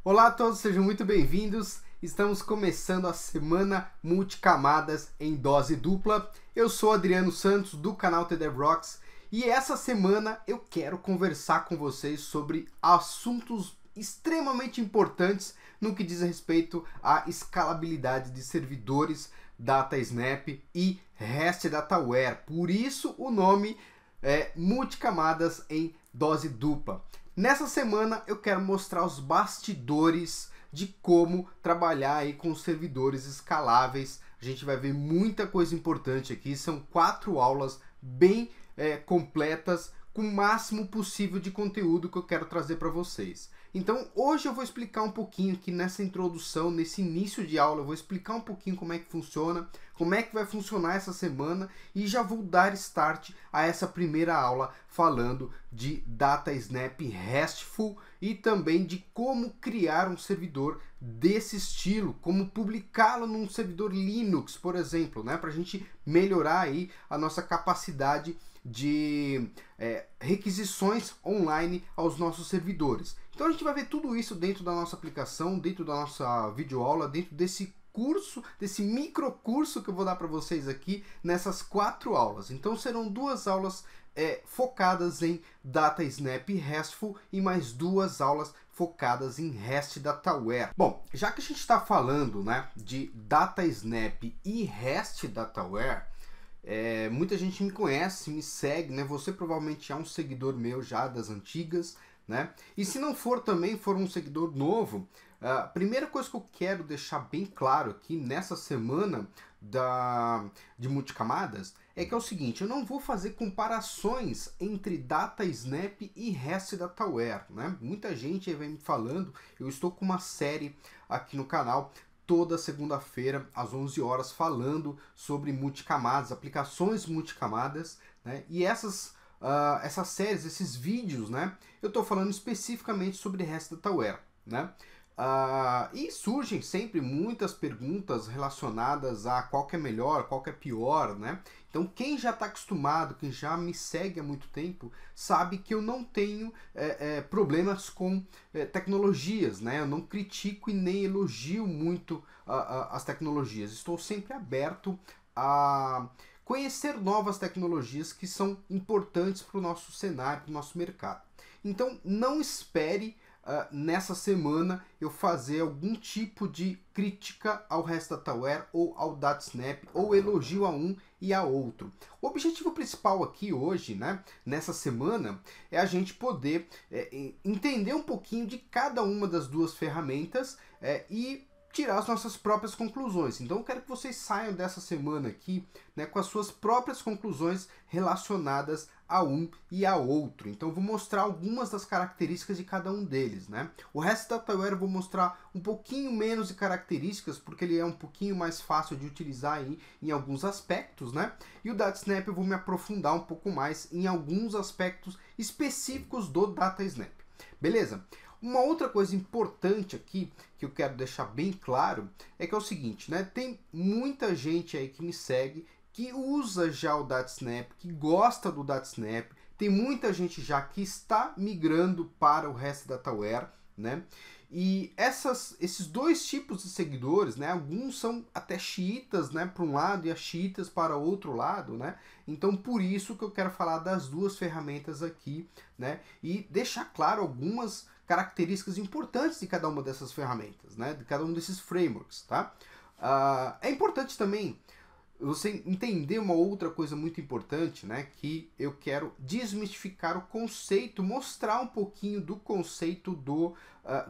Olá a todos, sejam muito bem-vindos. Estamos começando a semana multicamadas em dose dupla. Eu sou Adriano Santos do canal TDEV Rocks e essa semana eu quero conversar com vocês sobre assuntos extremamente importantes no que diz respeito à escalabilidade de servidores DataSnap e REST DataWare. Por isso o nome é multicamadas em dose dupla. Nessa semana eu quero mostrar os bastidores de como trabalhar aí com servidores escaláveis. A gente vai ver muita coisa importante aqui, são 4 aulas bem completas, com o máximo possível de conteúdo que eu quero trazer para vocês. Então hoje eu vou explicar um pouquinho aqui nessa introdução, nesse início de aula, eu vou explicar um pouquinho como é que funciona, como é que vai funcionar essa semana e já vou dar start a essa primeira aula falando de DataSnap RESTful e também de como criar um servidor desse estilo, como publicá-lo num servidor Linux, por exemplo, né, para a gente melhorar aí a nossa capacidade de requisições online aos nossos servidores. Então a gente vai ver tudo isso dentro da nossa aplicação, dentro da nossa videoaula, dentro desse curso, desse micro curso que eu vou dar para vocês aqui nessas 4 aulas. Então serão 2 aulas focadas em DataSnap RESTful e mais 2 aulas focadas em REST DataWare. Bom, já que a gente está falando, né, de DataSnap e REST DataWare, muita gente me conhece, me segue, né? Você provavelmente é um seguidor meu já das antigas, né? E se não for também, for um seguidor novo, a primeira coisa que eu quero deixar bem claro aqui nessa semana de multicamadas é que é o seguinte: eu não vou fazer comparações entre DataSnap e REST DataWare, né? Muita gente vem me falando, eu estou com uma série aqui no canal toda segunda-feira às 11 horas falando sobre multicamadas, aplicações multicamadas, né? E essas séries, esses vídeos, né? Eu estou falando especificamente sobre REST DataWare, né? E surgem sempre muitas perguntas relacionadas a qual que é melhor, qual que é pior, né? Então quem já está acostumado, quem já me segue há muito tempo, sabe que eu não tenho problemas com tecnologias, né? Eu não critico e nem elogio muito as tecnologias. Estou sempre aberto a conhecer novas tecnologias que são importantes para o nosso cenário, para o nosso mercado. Então não espere nessa semana eu fazer algum tipo de crítica ao REST DataWare ou ao DataSnap, ou elogio a um e a outro. O objetivo principal aqui hoje, né, nessa semana, é a gente poder entender um pouquinho de cada uma das 2 ferramentas e tirar as nossas próprias conclusões. Então eu quero que vocês saiam dessa semana aqui, né, com as suas próprias conclusões relacionadas a um e a outro. Então eu vou mostrar algumas das características de cada um deles, né? O REST DataWare eu vou mostrar um pouquinho menos de características, porque ele é um pouquinho mais fácil de utilizar aí em alguns aspectos, né? E o DataSnap eu vou me aprofundar um pouco mais em alguns aspectos específicos do DataSnap. Beleza? Uma outra coisa importante aqui que eu quero deixar bem claro é que é o seguinte, né? Tem muita gente aí que me segue que usa já o DataSnap, que gosta do DataSnap, tem muita gente já que está migrando para o REST DataWare, né? E esses 2 tipos de seguidores, né? Alguns são até xiitas, né, para um lado e xiitas para outro lado, né? Então por isso que eu quero falar das 2 ferramentas aqui, né? E deixar claro algumas características importantes de cada uma dessas ferramentas, né? De cada um desses frameworks, tá? É importante também você entender uma outra coisa muito importante, né? Que eu quero desmistificar o conceito, mostrar um pouquinho do conceito do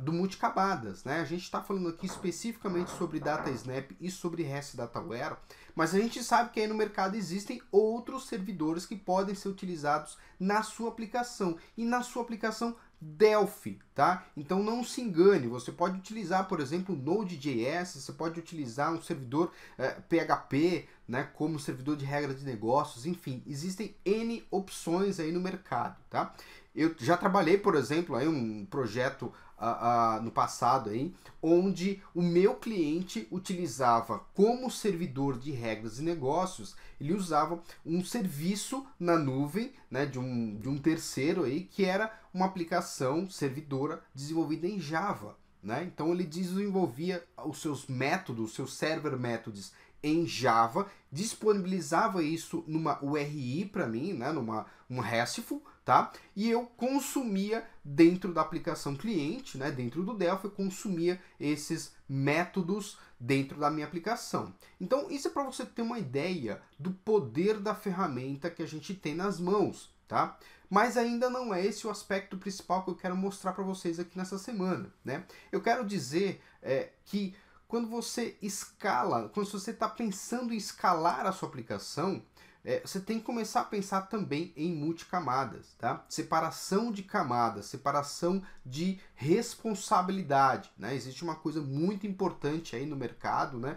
multicamadas, né? A gente está falando aqui especificamente sobre DataSnap e sobre REST DataWare, mas a gente sabe que aí no mercado existem outros servidores que podem ser utilizados na sua aplicação e na sua aplicação Delphi, tá? Então não se engane, você pode utilizar, por exemplo, Node.js, você pode utilizar um servidor PHP, né, como servidor de regra de negócios, enfim, existem N opções aí no mercado, tá? Eu já trabalhei, por exemplo, aí um projeto no passado aí, onde o meu cliente utilizava como servidor de regras de negócios, ele usava um serviço na nuvem, né, de um terceiro aí, que era uma aplicação servidora desenvolvida em Java. né? Então ele desenvolvia os seus métodos, os seus server methods em Java, disponibilizava isso numa URI para mim, né? Um RESTful, tá? E eu consumia dentro da aplicação cliente, né? Dentro do Delphi, eu consumia esses métodos dentro da minha aplicação. Então isso é para você ter uma ideia do poder da ferramenta que a gente tem nas mãos, tá? Mas ainda não é esse o aspecto principal que eu quero mostrar para vocês aqui nessa semana, né? Eu quero dizer que quando você escala, quando você está pensando em escalar a sua aplicação, você tem que começar a pensar também em multicamadas, tá? Separação de camadas, separação de responsabilidade, né? Existe uma coisa muito importante aí no mercado, né?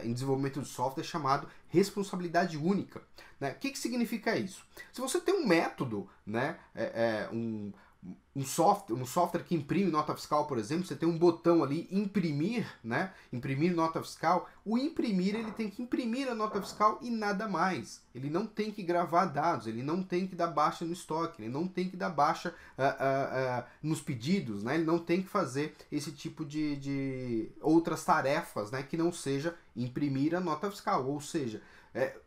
Em desenvolvimento de software chamado responsabilidade única, né? O que significa isso? Se você tem um método, né? Um software que imprime nota fiscal, por exemplo, você tem um botão ali, imprimir, né? Imprimir nota fiscal. O imprimir, ele tem que imprimir a nota fiscal e nada mais. Ele não tem que gravar dados, ele não tem que dar baixa no estoque, ele não tem que dar baixa nos pedidos, né? Ele não tem que fazer esse tipo de outras tarefas, né? Que não seja imprimir a nota fiscal, ou seja,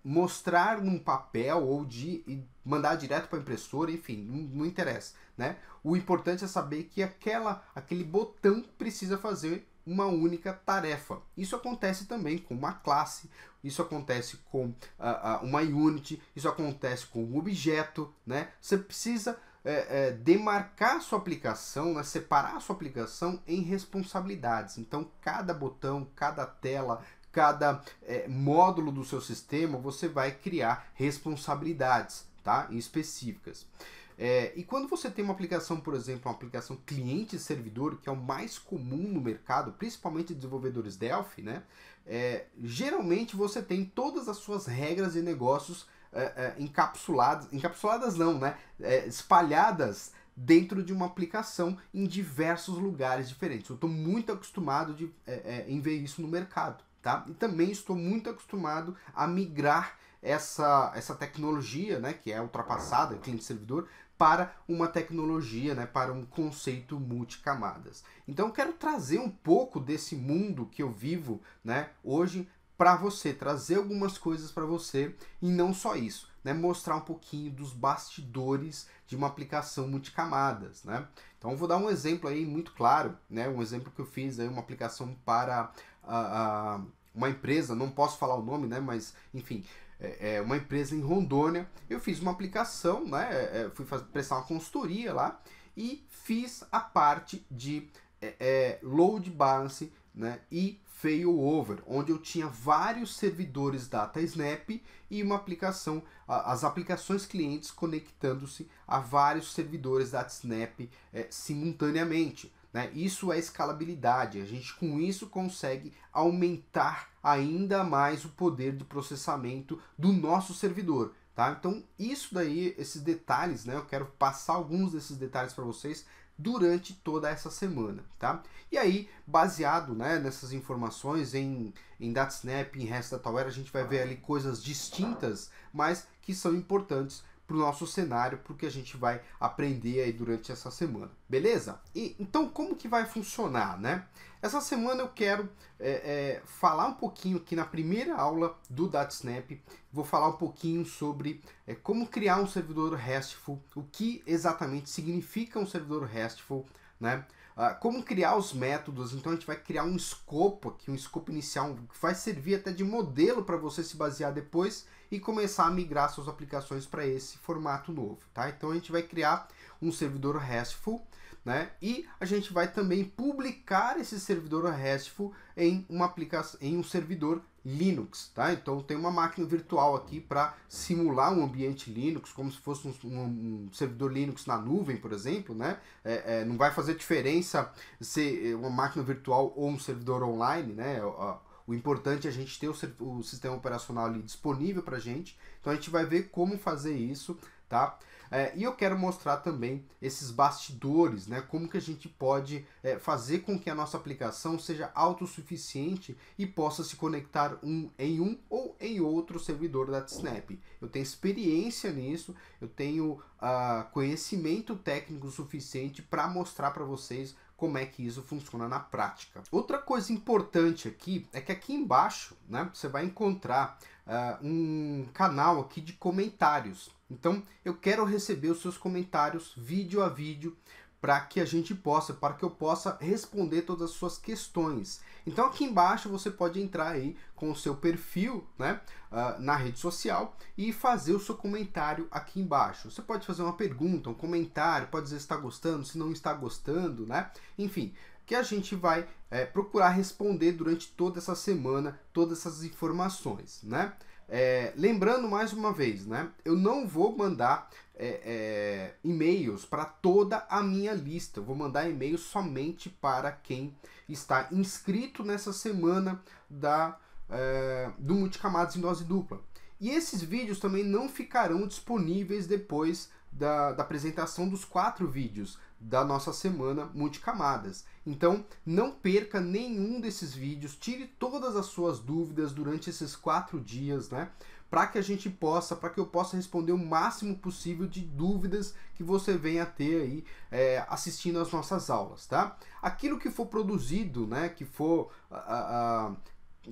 mostrar num papel ou mandar direto para a impressora, enfim, não interessa, né? O importante é saber que aquele botão precisa fazer uma única tarefa. Isso acontece também com uma classe, isso acontece com uma unit, isso acontece com um objeto, né? Você precisa demarcar a sua aplicação, né? Separar a sua aplicação em responsabilidades. Então, cada botão, cada tela, cada módulo do seu sistema, você vai criar responsabilidades, tá? Específicas. E quando você tem uma aplicação, por exemplo, uma aplicação cliente-servidor, que é o mais comum no mercado, principalmente desenvolvedores Delphi, né? Geralmente você tem todas as suas regras de negócios encapsuladas não, né? Espalhadas dentro de uma aplicação em diversos lugares diferentes. Eu estou muito acostumado em ver isso no mercado, tá? E também estou muito acostumado a migrar essa tecnologia, né, que é ultrapassada, cliente-servidor, para uma tecnologia, né, para um conceito multicamadas. Então eu quero trazer um pouco desse mundo que eu vivo, né, hoje para você, trazer algumas coisas para você e não só isso, né, mostrar um pouquinho dos bastidores de uma aplicação multicamadas, né? Então eu vou dar um exemplo aí muito claro, né, um exemplo que eu fiz aí, uma aplicação para uma empresa, não posso falar o nome, né, mas enfim, uma empresa em Rondônia. Eu fiz uma aplicação, né, fui prestar uma consultoria lá e fiz a parte de load balance, né, e failover, onde eu tinha vários servidores DataSnap e uma aplicação, as aplicações clientes conectando-se a vários servidores DataSnap simultaneamente. Né? Isso é escalabilidade, a gente com isso consegue aumentar ainda mais o poder de processamento do nosso servidor. Tá? Então isso daí, esses detalhes, né? Eu quero passar alguns desses detalhes para vocês durante toda essa semana, tá? E aí, baseado, né, nessas informações em DataSnap, em REST Dataware, a gente vai ver ali coisas distintas, mas que são importantes para o nosso cenário, porque a gente vai aprender aí durante essa semana, beleza? E então como que vai funcionar, né? Essa semana eu quero falar um pouquinho aqui na primeira aula do DataSnap, vou falar um pouquinho sobre como criar um servidor RESTful, o que exatamente significa um servidor RESTful, né? Como criar os métodos. Então a gente vai criar um escopo aqui, um escopo inicial, que vai servir até de modelo para você se basear depois e começar a migrar suas aplicações para esse formato novo, tá? Então a gente vai criar um servidor RESTful, né? E a gente vai também publicar esse servidor RESTful em uma aplicação, em um servidor Linux, tá? Então tem uma máquina virtual aqui para simular um ambiente Linux, como se fosse um servidor Linux na nuvem, por exemplo, né? Não vai fazer diferença se uma máquina virtual ou um servidor online, né? O importante é a gente ter o sistema operacional ali disponível para a gente. Então a gente vai ver como fazer isso, tá? E eu quero mostrar também esses bastidores, né? Como que a gente pode fazer com que a nossa aplicação seja autossuficiente e possa se conectar em um ou em outro servidor da DataSnap. Eu tenho experiência nisso, eu tenho conhecimento técnico suficiente para mostrar para vocês como é que isso funciona na prática. Outra coisa importante aqui é que aqui embaixo, né, você vai encontrar um canal aqui de comentários. Então eu quero receber os seus comentários vídeo a vídeo para que eu possa responder todas as suas questões. Então aqui embaixo você pode entrar aí com o seu perfil, né, na rede social e fazer o seu comentário aqui embaixo. Você pode fazer uma pergunta, um comentário, pode dizer se está gostando, se não está gostando, né? Enfim, que a gente vai procurar responder durante toda essa semana, todas essas informações, né? Lembrando mais uma vez, né? Eu não vou mandar e-mails para toda a minha lista. Eu vou mandar e-mails somente para quem está inscrito nessa semana do Multicamadas em Dose Dupla. E esses vídeos também não ficarão disponíveis depois da apresentação dos 4 vídeos da nossa semana Multicamadas. Então não perca nenhum desses vídeos, tire todas as suas dúvidas durante esses 4 dias, né? Para que eu possa responder o máximo possível de dúvidas que você venha a ter aí assistindo às nossas aulas, tá? Aquilo que for produzido, né,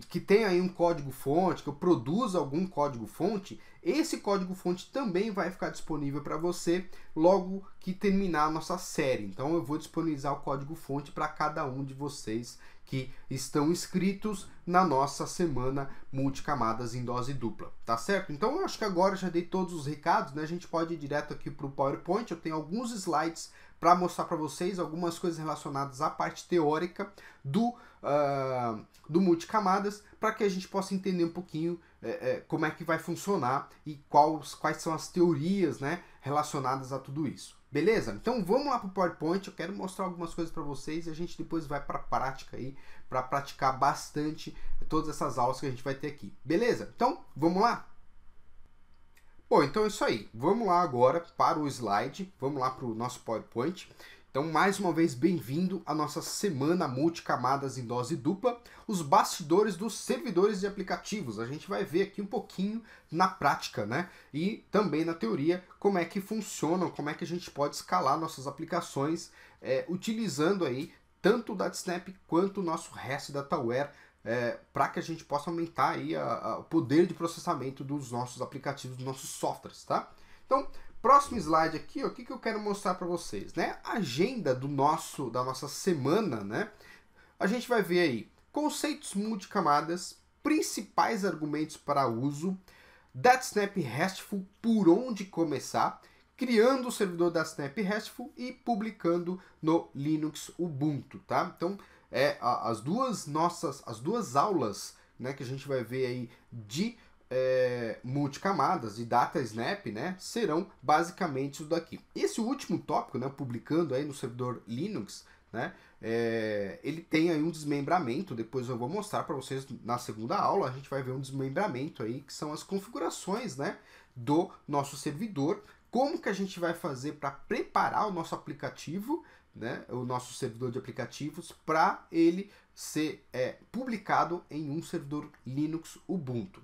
que tem aí um código-fonte, que eu produza algum código-fonte, esse código-fonte também vai ficar disponível para você logo que terminar a nossa série. Então eu vou disponibilizar o código-fonte para cada um de vocês que estão inscritos na nossa semana Multicamadas em Dose Dupla, tá certo? Então eu acho que agora já dei todos os recados, né? A gente pode ir direto aqui para o PowerPoint. Eu tenho alguns slides para mostrar para vocês algumas coisas relacionadas à parte teórica do Multicamadas, para que a gente possa entender um pouquinho como é que vai funcionar e quais são as teorias, né, relacionadas a tudo isso. Beleza? Então vamos lá para o PowerPoint. Eu quero mostrar algumas coisas para vocês e a gente depois vai para a prática aí, para praticar bastante todas essas aulas que a gente vai ter aqui. Beleza? Então vamos lá? Bom, então é isso aí. Vamos lá agora para o slide. Vamos lá para o nosso PowerPoint. Então, mais uma vez, bem-vindo à nossa semana Multicamadas em Dose Dupla, os bastidores dos servidores de aplicativos. A gente vai ver aqui um pouquinho na prática, né? E também na teoria, como é que funcionam, como é que a gente pode escalar nossas aplicações utilizando aí tanto o DataSnap quanto o nosso REST DataWare, para que a gente possa aumentar aí o poder de processamento dos nossos aplicativos, dos nossos softwares, tá? Então, próximo slide aqui, ó, o que eu quero mostrar para vocês, né? A agenda da nossa semana, né? A gente vai ver aí conceitos multicamadas, principais argumentos para uso, DataSnap RESTful, por onde começar, criando o servidor DataSnap RESTful e publicando no Linux Ubuntu, tá? Então, as duas aulas, né, que a gente vai ver aí de multicamadas e DataSnap, né, serão basicamente isso daqui. Esse último tópico, né, publicando aí no servidor Linux, né, ele tem aí um desmembramento. Depois eu vou mostrar para vocês na segunda aula. A gente vai ver um desmembramento aí, que são as configurações, né, do nosso servidor, como que a gente vai fazer para preparar o nosso aplicativo, né, o nosso servidor de aplicativos, para ele ser publicado em um servidor Linux Ubuntu.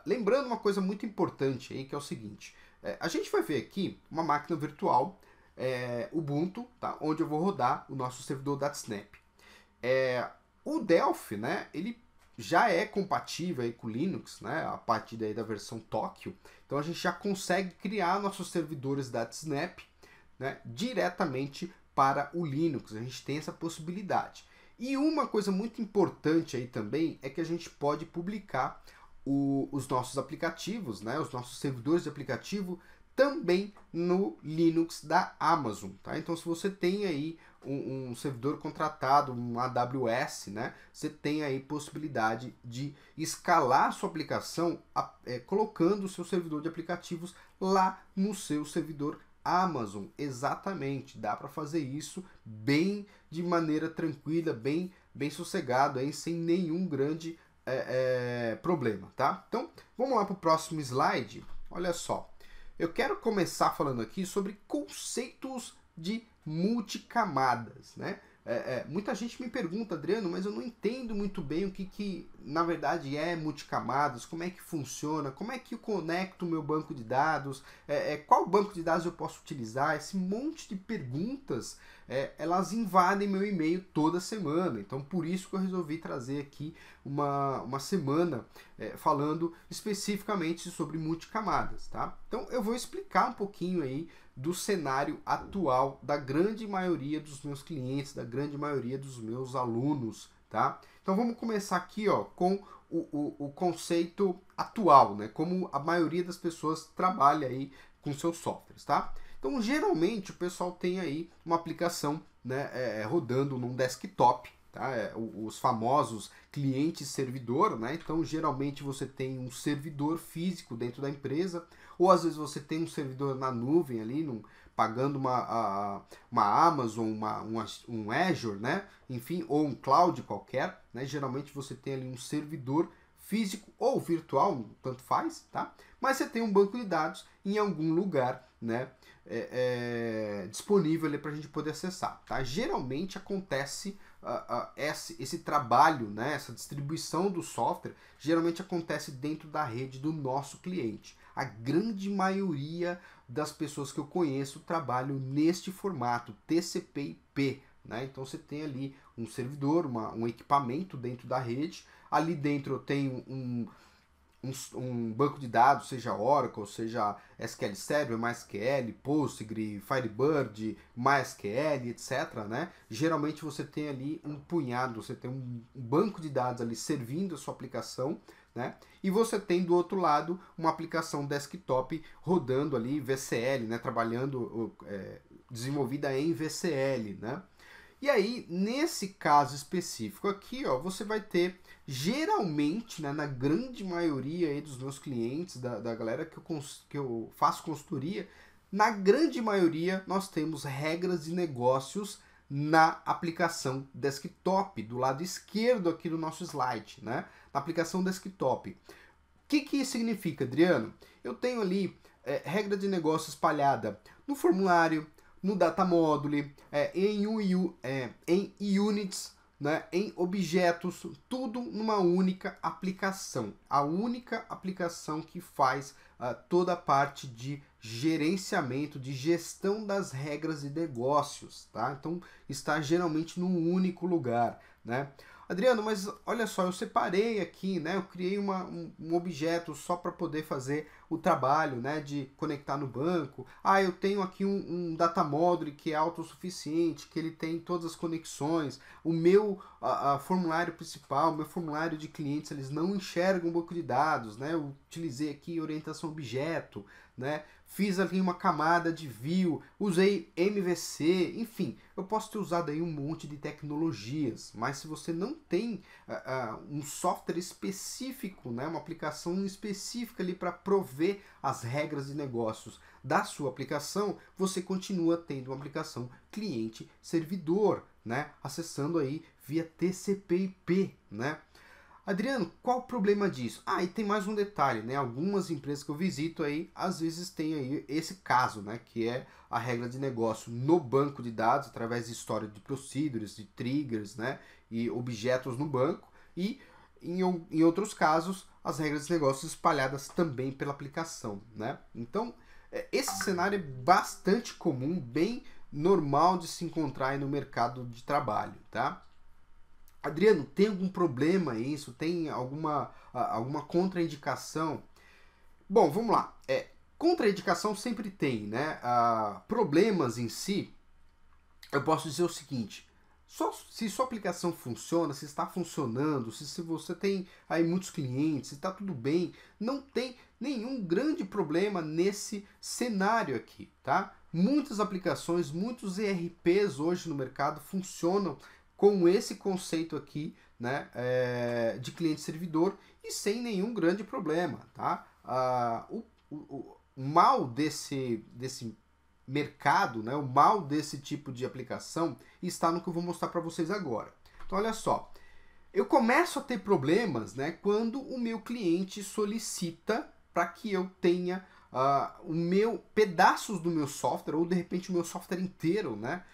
Lembrando uma coisa muito importante aí, que é o seguinte: a gente vai ver aqui uma máquina virtual Ubuntu, tá, onde eu vou rodar o nosso servidor DataSnap. O Delphi, né, ele já é compatível aí com o Linux, né, a partir daí da versão Tokyo. Então a gente já consegue criar nossos servidores DataSnap, né, diretamente para o Linux. A gente tem essa possibilidade. E uma coisa muito importante aí também é que a gente pode publicar os nossos aplicativos, né, os nossos servidores de aplicativo também no Linux da Amazon, tá? Então, se você tem aí um servidor contratado, um AWS, né, você tem aí possibilidade de escalar a sua aplicação colocando o seu servidor de aplicativos lá no seu servidor Amazon. Exatamente, dá para fazer isso bem de maneira tranquila, bem sossegado, aí, sem nenhum grande problema, tá? Então, vamos lá para o próximo slide. Olha só, eu quero começar falando aqui sobre conceitos de multicamadas, né? Muita gente me pergunta, Adriano, mas eu não entendo muito bem o que na verdade é multicamadas, como é que funciona, como é que eu conecto o meu banco de dados, qual banco de dados eu posso utilizar, esse monte de perguntas elas invadem meu e-mail toda semana. Então por isso que eu resolvi trazer aqui uma semana falando especificamente sobre multicamadas, tá? Então eu vou explicar um pouquinho aí do cenário atual da grande maioria dos meus clientes, da grande maioria dos meus alunos, tá? Então vamos começar aqui, ó, com o conceito atual, né? Como a maioria das pessoas trabalha aí com seus softwares, tá? Então geralmente o pessoal tem aí uma aplicação, né, rodando num desktop, tá? Os famosos clientes servidor, né? Então geralmente você tem um servidor físico dentro da empresa, ou às vezes você tem um servidor na nuvem ali, pagando uma Amazon, um Azure, né? Enfim, ou um cloud qualquer, né? Geralmente você tem ali um servidor físico ou virtual, tanto faz, tá? Mas você tem um banco de dados em algum lugar, né? Disponível ali para a gente poder acessar, tá? Geralmente acontece esse trabalho, né? Essa distribuição do software, geralmente acontece dentro da rede do nosso cliente. A grande maioria das pessoas que eu conheço trabalham neste formato, TCP/IP, né? Então você tem ali um servidor, um equipamento dentro da rede. Ali dentro eu tenho um banco de dados, seja Oracle, seja SQL Server, MySQL, Postgre, Firebird, MySQL, etc, né? Geralmente você tem ali um punhado, você tem um banco de dados ali servindo a sua aplicação, né? E você tem do outro lado uma aplicação desktop rodando ali VCL, né? Trabalhando, desenvolvida em VCL, né? E aí, nesse caso específico aqui, ó, você vai ter, geralmente, né, na grande maioria aí dos meus clientes, da galera que eu faço consultoria, na grande maioria nós temos regras de negócios na aplicação desktop, do lado esquerdo aqui do nosso slide, né? Na aplicação desktop. O que isso significa, Adriano? Eu tenho ali regra de negócio espalhada no formulário, no data module, em units, né, em objetos, tudo numa única aplicação. A única aplicação que faz toda a parte de gerenciamento, de gestão das regras de negócios, tá? Então está geralmente num único lugar, né? Adriano, mas olha só, eu separei aqui, né? Eu criei um objeto só para poder fazer o trabalho, né? De conectar no banco. Ah, eu tenho aqui um data module que é autossuficiente, que ele tem todas as conexões. O meu formulário principal, o meu formulário de clientes, eles não enxergam o banco de dados, né? Eu utilizei aqui orientação objeto, né? Fiz ali uma camada de view, usei MVC, enfim, eu posso ter usado aí um monte de tecnologias, mas se você não tem um software específico, né, uma aplicação específica ali para prover as regras de negócios da sua aplicação, você continua tendo uma aplicação cliente-servidor, né, acessando aí via TCP/IP, né? Adriano, qual o problema disso? Ah, e tem mais um detalhe, né? Algumas empresas que eu visito aí, às vezes tem aí esse caso, né? Que é a regra de negócio no banco de dados, através de história de procedures, de triggers, né? E objetos no banco. E em outros casos, as regras de negócio espalhadas também pela aplicação, né? Então, esse cenário é bastante comum, bem normal de se encontrar aí no mercado de trabalho, tá? Adriano, tem algum problema isso? Tem alguma contraindicação? Bom, vamos lá. Contraindicação sempre tem, né? Problemas em si, eu posso dizer o seguinte: se sua aplicação funciona, se está funcionando, se você tem aí muitos clientes, se está tudo bem, não tem nenhum grande problema nesse cenário aqui, tá? Muitas aplicações, muitos ERPs hoje no mercado funcionam com esse conceito aqui, né, de cliente-servidor e sem nenhum grande problema, tá? O mal desse mercado, né, o mal desse tipo de aplicação está no que eu vou mostrar para vocês agora. Então, olha só, eu começo a ter problemas, né, quando o meu cliente solicita para que eu tenha pedaços do meu software, ou de repente o meu software inteiro, né?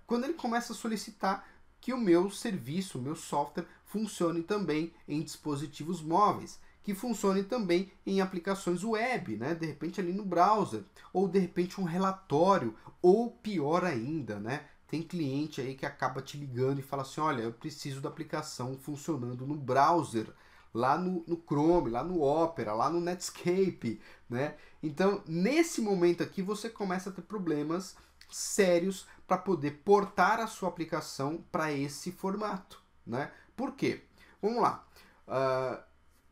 Quando ele começa a solicitar que o meu serviço, o meu software, funcione também em dispositivos móveis. que funcione também em aplicações web, né? De repente ali no browser, ou de repente um relatório, ou pior ainda, né? Tem cliente aí que acaba te ligando e fala assim, olha, eu preciso da aplicação funcionando no browser, lá no Chrome, lá no Opera, lá no Netscape, né? Então, nesse momento aqui, você começa a ter problemas sérios para poder portar a sua aplicação para esse formato, né? Por quê? Vamos lá.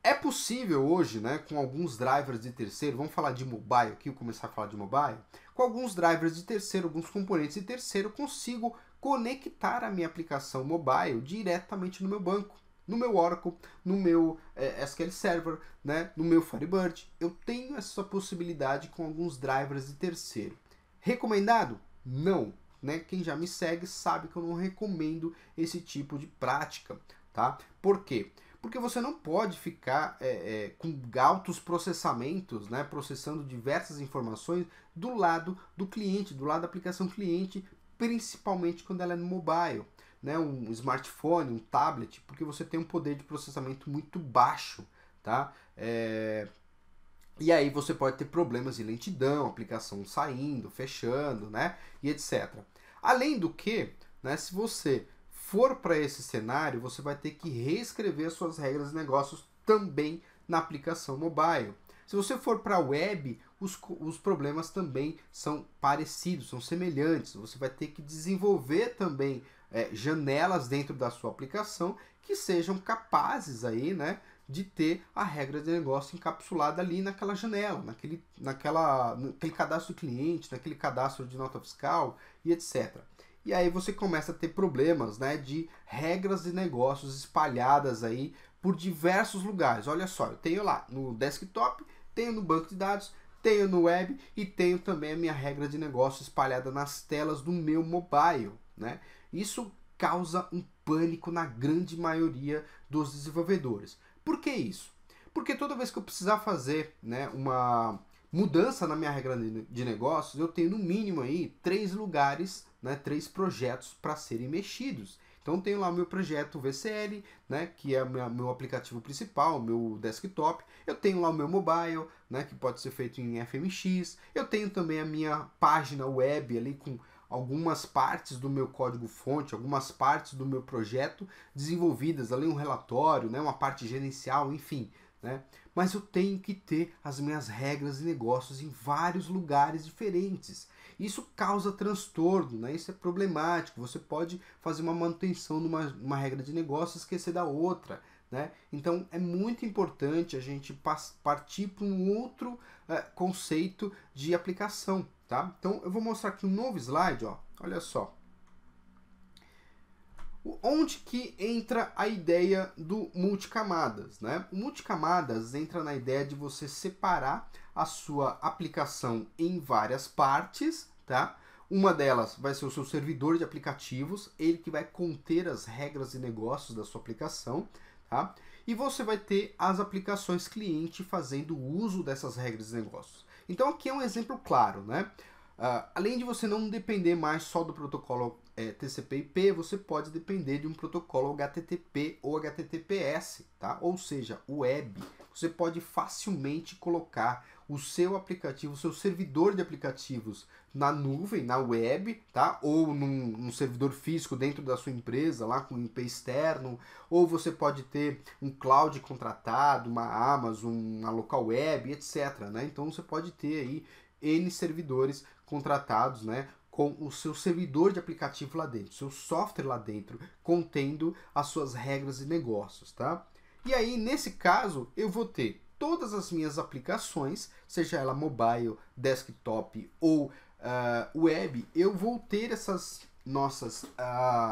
É possível hoje, né, com alguns drivers de terceiro, vamos falar de mobile aqui, eu começar a falar de mobile, com alguns drivers de terceiro, alguns componentes de terceiro, eu consigo conectar a minha aplicação mobile diretamente no meu banco, no meu Oracle, no meu SQL Server, né, no meu Firebird. Eu tenho essa possibilidade com alguns drivers de terceiro. Recomendado? Não. Né? Quem já me segue sabe que eu não recomendo esse tipo de prática. Tá? Por quê? Porque você não pode ficar com altos processamentos, né, processando diversas informações do lado do cliente, do lado da aplicação cliente, principalmente quando ela é no mobile, né, um smartphone, um tablet, porque você tem um poder de processamento muito baixo, tá? E aí você pode ter problemas de lentidão, aplicação saindo, fechando, né, e etc. Além do que, né, se você for para esse cenário, você vai ter que reescrever suas regras de negócios também na aplicação mobile. Se você for para a web, os problemas também são parecidos, são semelhantes. Você vai ter que desenvolver também janelas dentro da sua aplicação que sejam capazes aí, né, de ter a regra de negócio encapsulada ali naquela janela, naquele cadastro do cliente, naquele cadastro de nota fiscal e etc. E aí você começa a ter problemas, né, de regras de negócios espalhadas aí por diversos lugares. Olha só, eu tenho lá no desktop, tenho no banco de dados, tenho no web e tenho também a minha regra de negócio espalhada nas telas do meu mobile, né? Isso causa um pânico na grande maioria dos desenvolvedores. Por que isso? Porque toda vez que eu precisar fazer, né, uma mudança na minha regra de negócios, eu tenho no mínimo aí 3 lugares, né, 3 projetos para serem mexidos. Então tenho lá o meu projeto VCL, né, que é o meu aplicativo principal, o meu desktop. Eu tenho lá o meu mobile, né, que pode ser feito em FMX. Eu tenho também a minha página web ali com algumas partes do meu código-fonte, algumas partes do meu projeto desenvolvidas ali, um relatório, né, uma parte gerencial, enfim, né? Mas eu tenho que ter as minhas regras de negócios em vários lugares diferentes. Isso causa transtorno, né? Isso é problemático. Você pode fazer uma manutenção numa regra de negócio e esquecer da outra, né? Então é muito importante a gente partir para um outro conceito de aplicação, tá? Então eu vou mostrar aqui um novo slide, ó. Olha só. Onde que entra a ideia do multicamadas, né? O multicamadas entra na ideia de você separar a sua aplicação em várias partes, tá? Uma delas vai ser o seu servidor de aplicativos, ele que vai conter as regras de negócios da sua aplicação, tá? E você vai ter as aplicações cliente fazendo uso dessas regras de negócios. Então aqui é um exemplo claro, né? Além de você não depender mais só do protocolo TCP/IP, você pode depender de um protocolo HTTP ou HTTPS, tá? Ou seja, web. Você pode facilmente colocar o seu aplicativo, o seu servidor de aplicativos na nuvem, na web, tá? Ou num servidor físico dentro da sua empresa, lá com IP externo, ou você pode ter um cloud contratado, uma Amazon, uma local web, etc, né? Então você pode ter aí N servidores contratados, né, com o seu servidor de aplicativo lá dentro, seu software lá dentro, contendo as suas regras de negócios, tá? E aí, nesse caso, eu vou ter todas as minhas aplicações, seja ela mobile, desktop ou web, eu vou ter essas nossas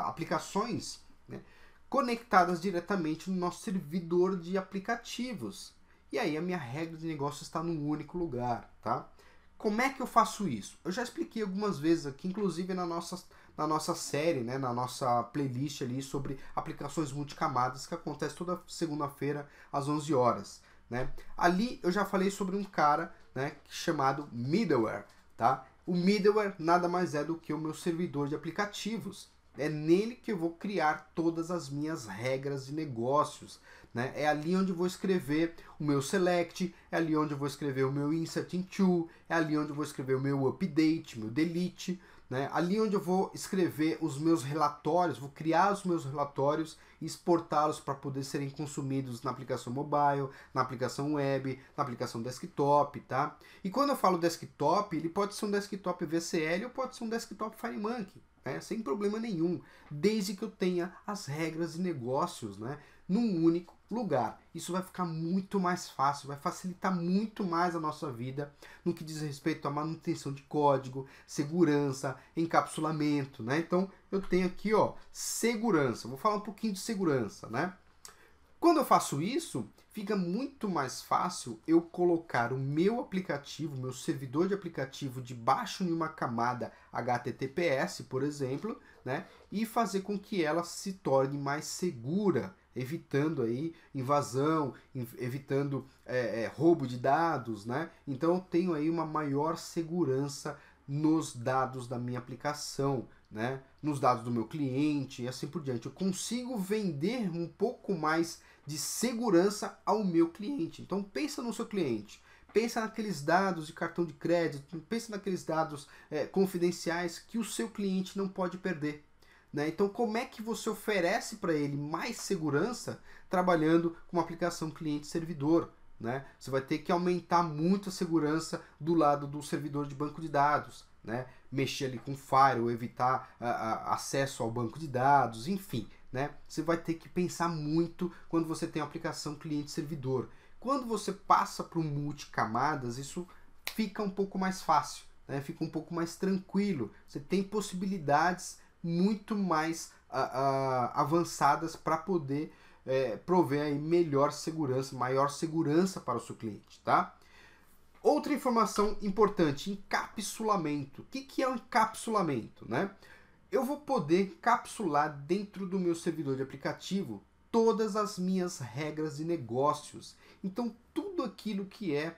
aplicações, né, conectadas diretamente no nosso servidor de aplicativos. E aí a minha regra de negócio está num único lugar, tá? Como é que eu faço isso? Eu já expliquei algumas vezes aqui, inclusive na nossa série, né, na nossa playlist ali sobre aplicações multicamadas que acontece toda segunda-feira às 11 horas. Né? Ali eu já falei sobre um cara, né, chamado middleware. Tá? O middleware nada mais é do que o meu servidor de aplicativos. É nele que eu vou criar todas as minhas regras de negócios, né? É ali onde eu vou escrever o meu select, é ali onde eu vou escrever o meu insert into, é ali onde eu vou escrever o meu update, meu delete, né? Ali onde eu vou escrever os meus relatórios, vou criar os meus relatórios e exportá-los para poder serem consumidos na aplicação mobile, na aplicação web, na aplicação desktop, tá? E quando eu falo desktop, ele pode ser um desktop VCL ou pode ser um desktop FireMonkey, né? Sem problema nenhum, desde que eu tenha as regras de negócios, né, num único lugar. Isso vai ficar muito mais fácil, vai facilitar muito mais a nossa vida no que diz respeito à manutenção de código, segurança, encapsulamento, né? Então eu tenho aqui, ó, segurança. Vou falar um pouquinho de segurança, né? Quando eu faço isso, fica muito mais fácil eu colocar o meu aplicativo, meu servidor de aplicativo debaixo de uma camada HTTPS, por exemplo, né, e fazer com que ela se torne mais segura, evitando aí invasão, evitando roubo de dados, né? Então eu tenho aí uma maior segurança nos dados da minha aplicação, né? Nos dados do meu cliente e assim por diante. Eu consigo vender um pouco mais de segurança ao meu cliente. Então pensa no seu cliente, pensa naqueles dados de cartão de crédito, pensa naqueles dados confidenciais que o seu cliente não pode perder, né? Então como é que você oferece para ele mais segurança trabalhando com uma aplicação cliente-servidor? Né? Você vai ter que aumentar muito a segurança do lado do servidor de banco de dados, né? Mexer ali com firewall, evitar acesso ao banco de dados, enfim, né? Você vai ter que pensar muito quando você tem uma aplicação cliente-servidor. Quando você passa para o multicamadas, isso fica um pouco mais fácil, né? Fica um pouco mais tranquilo. Você tem possibilidades muito mais avançadas para poder prover aí melhor segurança, maior segurança para o seu cliente, tá? Outra informação importante, encapsulamento. O que é o encapsulamento, né? Eu vou poder encapsular dentro do meu servidor de aplicativo todas as minhas regras de negócios. Então, tudo aquilo que é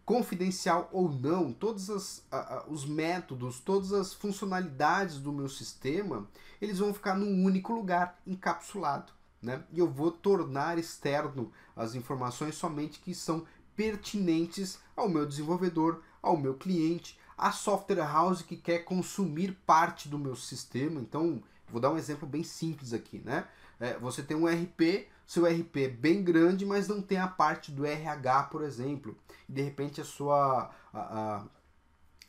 confidencial ou não, todos os métodos, todas as funcionalidades do meu sistema, eles vão ficar num único lugar, encapsulado, né? E eu vou tornar externo as informações somente que são pertinentes ao meu desenvolvedor, ao meu cliente, a software house que quer consumir parte do meu sistema. Então, vou dar um exemplo bem simples aqui, né? Você tem um RP, seu RP é bem grande, mas não tem a parte do RH, por exemplo. E de repente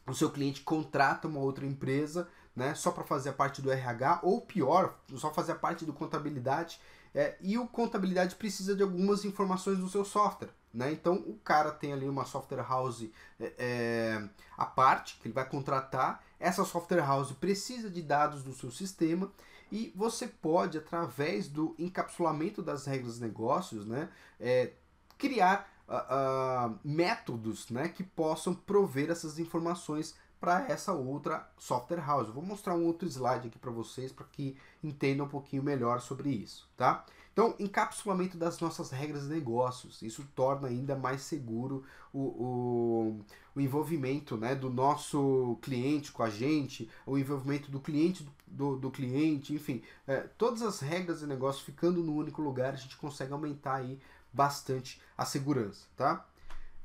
o seu cliente contrata uma outra empresa, né, só para fazer a parte do RH, ou pior, só fazer a parte do contabilidade, e o contabilidade precisa de algumas informações do seu software, né? Então o cara tem ali uma software house à parte, que ele vai contratar. Essa software house precisa de dados do seu sistema e você pode, através do encapsulamento das regras de negócios, né, criar métodos, né, que possam prover essas informações para essa outra software house. Eu vou mostrar um outro slide aqui para vocês para que entendam um pouquinho melhor sobre isso, tá? Então, encapsulamento das nossas regras de negócios. Isso torna ainda mais seguro o envolvimento, né, do nosso cliente com a gente, o envolvimento do cliente do cliente, enfim. Todas as regras de negócio ficando no único lugar, a gente consegue aumentar aí bastante a segurança, tá?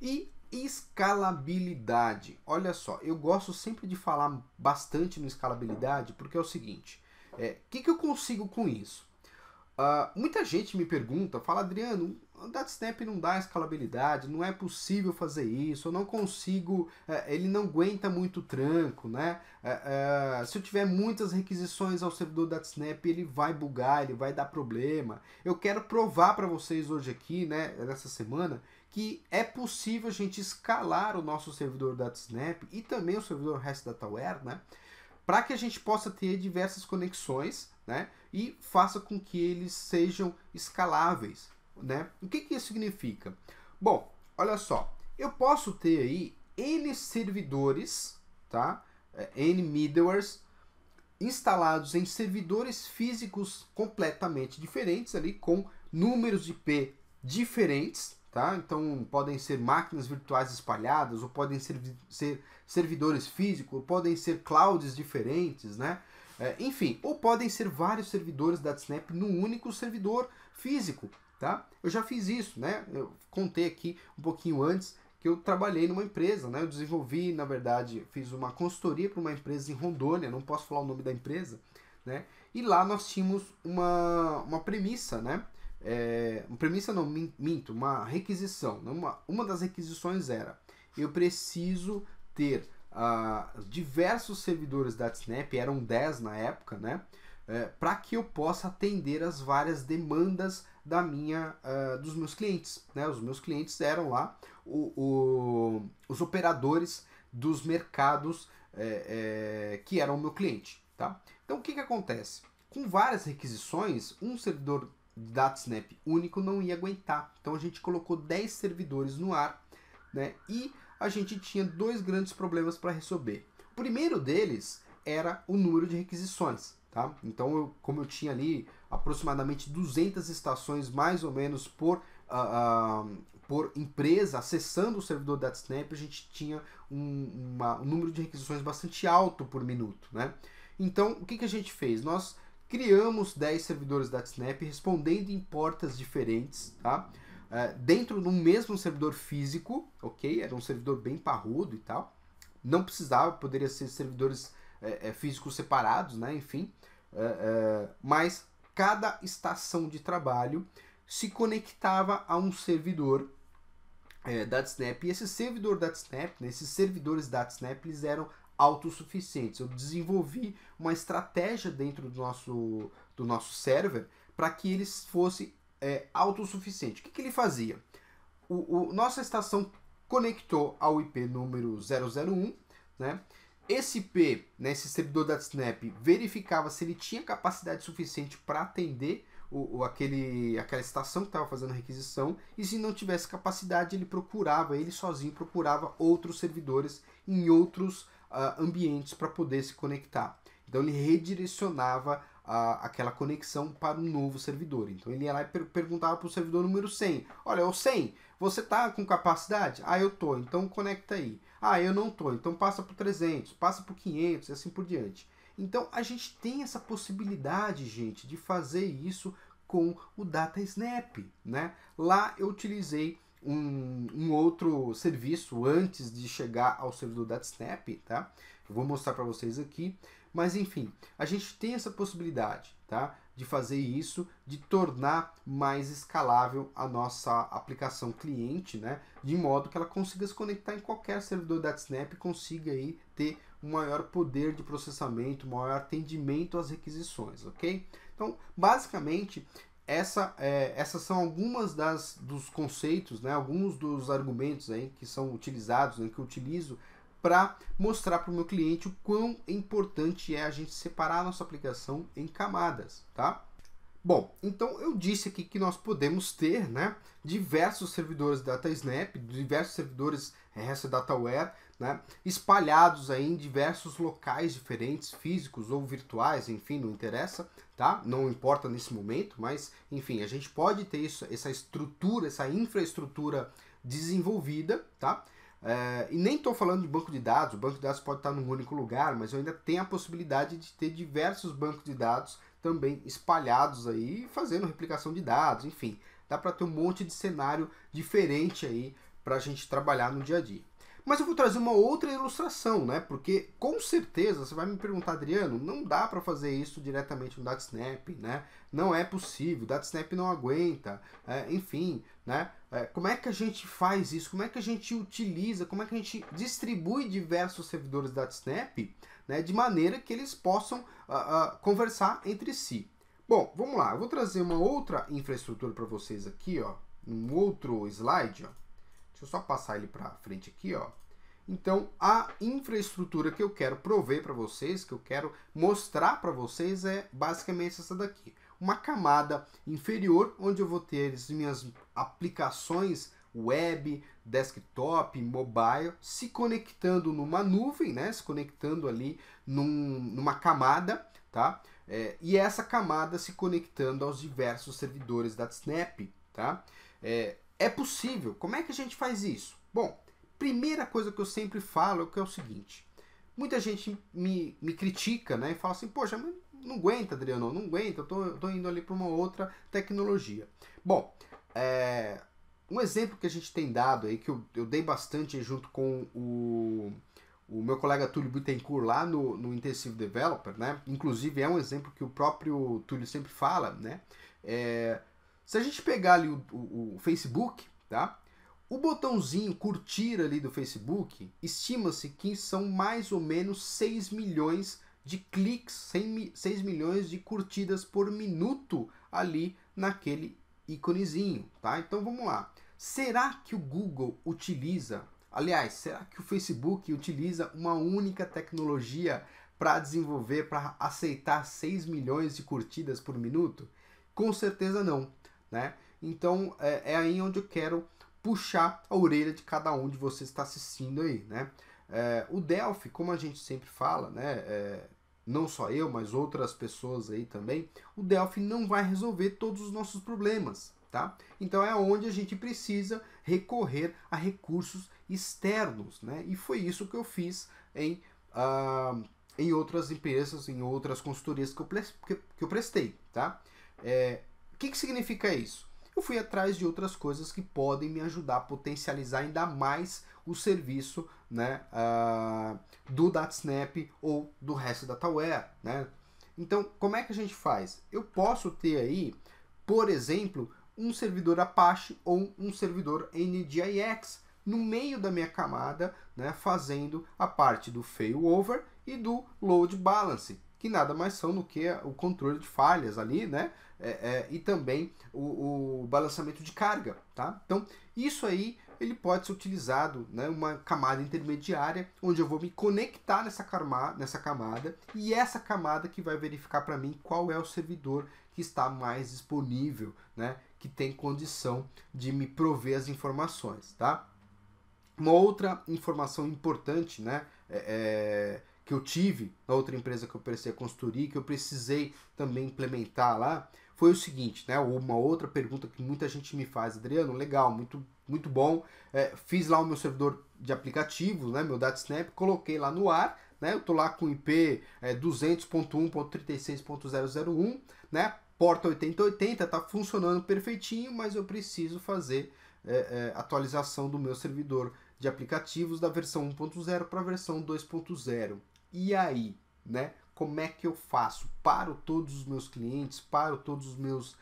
E escalabilidade. Olha só, eu gosto sempre de falar bastante no escalabilidade porque é o seguinte, que eu consigo com isso? Muita gente me pergunta, fala, Adriano, o DataSnap não dá escalabilidade, não é possível fazer isso, eu não consigo, ele não aguenta muito tranco, né? Se eu tiver muitas requisições ao servidor DataSnap, ele vai bugar, ele vai dar problema. Eu quero provar para vocês hoje aqui, né, nessa semana, que é possível a gente escalar o nosso servidor DataSnap e também o servidor REST Dataware, né, para que a gente possa ter diversas conexões, né, e faça com que eles sejam escaláveis, né? O que isso significa? Bom, olha só, eu posso ter aí N servidores, tá? N middlewares instalados em servidores físicos completamente diferentes ali, com números de IP diferentes, tá? Então podem ser máquinas virtuais espalhadas, ou podem ser servidores físicos, ou podem ser clouds diferentes, né? Enfim, ou podem ser vários servidores da Snap num único servidor físico, tá? Eu já fiz isso, né? Eu contei aqui um pouquinho antes que eu trabalhei numa empresa, né? Eu desenvolvi, na verdade, fiz uma consultoria para uma empresa em Rondônia, não posso falar o nome da empresa, né? E lá nós tínhamos uma premissa, né? Uma premissa não, minto, uma requisição. Uma das requisições era, eu preciso ter diversos servidores da Snap, eram 10 na época, né? Para que eu possa atender as várias demandas dos meus clientes, né? Os meus clientes eram lá os operadores dos mercados que eram o meu cliente, tá? Então o que acontece? Com várias requisições, um servidor DataSnap único não ia aguentar. Então a gente colocou 10 servidores no ar, né? E a gente tinha dois grandes problemas para resolver. O primeiro deles era o número de requisições, tá? Então, como eu tinha ali aproximadamente 200 estações mais ou menos por empresa acessando o servidor DataSnap, a gente tinha um número de requisições bastante alto por minuto, né? Então, o que a gente fez? Nós criamos 10 servidores DataSnap respondendo em portas diferentes, tá? Dentro de um mesmo servidor físico, ok? Era um servidor bem parrudo e tal. Não precisava, poderia ser servidores físicos separados, né? Enfim. Mas cada estação de trabalho se conectava a um servidor DataSnap. E esse servidor DataSnap, né, esses servidores DataSnap, eles eram autossuficientes. Eu desenvolvi uma estratégia dentro do nosso server para que eles fossem autossuficiente. O que ele fazia? Nossa estação conectou ao IP número 001, né? Esse IP, né, esse servidor DataSnap, verificava se ele tinha capacidade suficiente para atender aquela estação que estava fazendo a requisição, e se não tivesse capacidade, ele sozinho procurava outros servidores em outros ambientes para poder se conectar. Então ele redirecionava aquela conexão para um novo servidor. Então ele ia lá e perguntava para o servidor número 100. Olha, o 100, você está com capacidade? Ah, eu tô. Então conecta aí. Ah, eu não tô. Então passa para 300, passa para 500 e assim por diante. Então a gente tem essa possibilidade, gente, de fazer isso com o DataSnap, né? Lá eu utilizei um outro serviço antes de chegar ao servidor DataSnap, tá? Eu vou mostrar para vocês aqui. Mas enfim, a gente tem essa possibilidade, tá? De fazer isso, de tornar mais escalável a nossa aplicação cliente, né? De modo que ela consiga se conectar em qualquer servidor DataSnap e consiga aí ter um maior poder de processamento, um maior atendimento às requisições, ok? Então, basicamente, essas são algumas dos conceitos, né? Alguns dos argumentos aí que são utilizados, né? Que eu utilizo para mostrar para o meu cliente o quão importante é a gente separar a nossa aplicação em camadas, tá? Bom, então eu disse aqui que nós podemos ter, né, diversos servidores DataSnap, diversos servidores REST Dataware, né, espalhados aí em diversos locais diferentes, físicos ou virtuais, enfim, não interessa, tá? Não importa nesse momento, mas enfim, a gente pode ter essa estrutura, essa infraestrutura desenvolvida, tá? E nem estou falando de banco de dados, o banco de dados pode estar num único lugar, mas eu ainda tenho a possibilidade de ter diversos bancos de dados também espalhados aí, fazendo replicação de dados, enfim, dá para ter um monte de cenário diferente aí para a gente trabalhar no dia a dia. Mas eu vou trazer uma outra ilustração, né? Porque com certeza você vai me perguntar, Adriano, não dá para fazer isso diretamente no DataSnap, né? Não é possível, o DataSnap não aguenta, enfim, né? Como é que a gente faz isso? Como é que a gente utiliza? Como é que a gente distribui diversos servidores DataSnap, né? De maneira que eles possam conversar entre si. Bom, vamos lá. Eu vou trazer uma outra infraestrutura para vocês aqui, ó, um outro slide, ó. Deixa eu só passar ele para frente aqui, ó. Então, a infraestrutura que eu quero prover para vocês, que eu quero mostrar para vocês é basicamente essa daqui. Uma camada inferior, onde eu vou ter as minhas aplicações web, desktop, mobile, se conectando numa nuvem, né? Se conectando ali numa camada, tá? E essa camada se conectando aos diversos servidores da Snap, tá? É possível. Como é que a gente faz isso? Bom, primeira coisa que eu sempre falo é o seguinte. muita gente me critica, né? E fala assim, poxa, mas não aguenta, Adriano, não aguenta, eu tô indo ali para uma outra tecnologia. Bom, um exemplo que a gente tem dado aí, que eu dei bastante junto com o meu colega Túlio Bittencourt lá no Intensive Developer, né? Inclusive é um exemplo que o próprio Túlio sempre fala, né? Se a gente pegar ali o Facebook, tá? O botãozinho curtir ali do Facebook, estima-se que são mais ou menos 6 milhões de cliques, 6 milhões de curtidas por minuto ali naquele íconezinho, tá? Então vamos lá. Será que o Google utiliza, aliás, será que o Facebook utiliza uma única tecnologia para desenvolver, para aceitar 6 milhões de curtidas por minuto? Com certeza não, né? Então é aí onde eu quero puxar a orelha de cada um de vocês que está assistindo aí, né? O Delphi, como a gente sempre fala, né? Não só eu, mas outras pessoas aí também, o Delphi não vai resolver todos os nossos problemas, tá? Então é onde a gente precisa recorrer a recursos externos, né? E foi isso que eu fiz em outras empresas, em outras consultorias que eu prestei, tá? O que significa isso? Eu fui atrás de outras coisas que podem me ajudar a potencializar ainda mais o serviço, né, do DataSnap ou do REST Dataware, né? Então, como é que a gente faz? Eu posso ter aí, por exemplo, um servidor Apache ou um servidor NGIX no meio da minha camada, né, fazendo a parte do failover e do load balance, que nada mais são do que o controle de falhas ali, né? E também o balanceamento de carga, tá? Então, isso aí ele pode ser utilizado, né, uma camada intermediária, onde eu vou me conectar nessa camada, e essa camada que vai verificar para mim qual é o servidor que está mais disponível, né, que tem condição de me prover as informações, tá? Uma outra informação importante, né, que eu tive na outra empresa que eu prestei a consultoria, que eu precisei também implementar lá, foi o seguinte, né? Uma outra pergunta que muita gente me faz, Adriano, legal, muito bom. Fiz lá o meu servidor de aplicativos, né? Meu DataSnap, coloquei lá no ar, né? Eu tô lá com IP 200.1.36.001, né? Porta 8080, tá funcionando perfeitinho, mas eu preciso fazer atualização do meu servidor de aplicativos da versão 1.0 para a versão 2.0. E aí, né? Como é que eu faço? Paro todos os meus clientes, paro todos os meus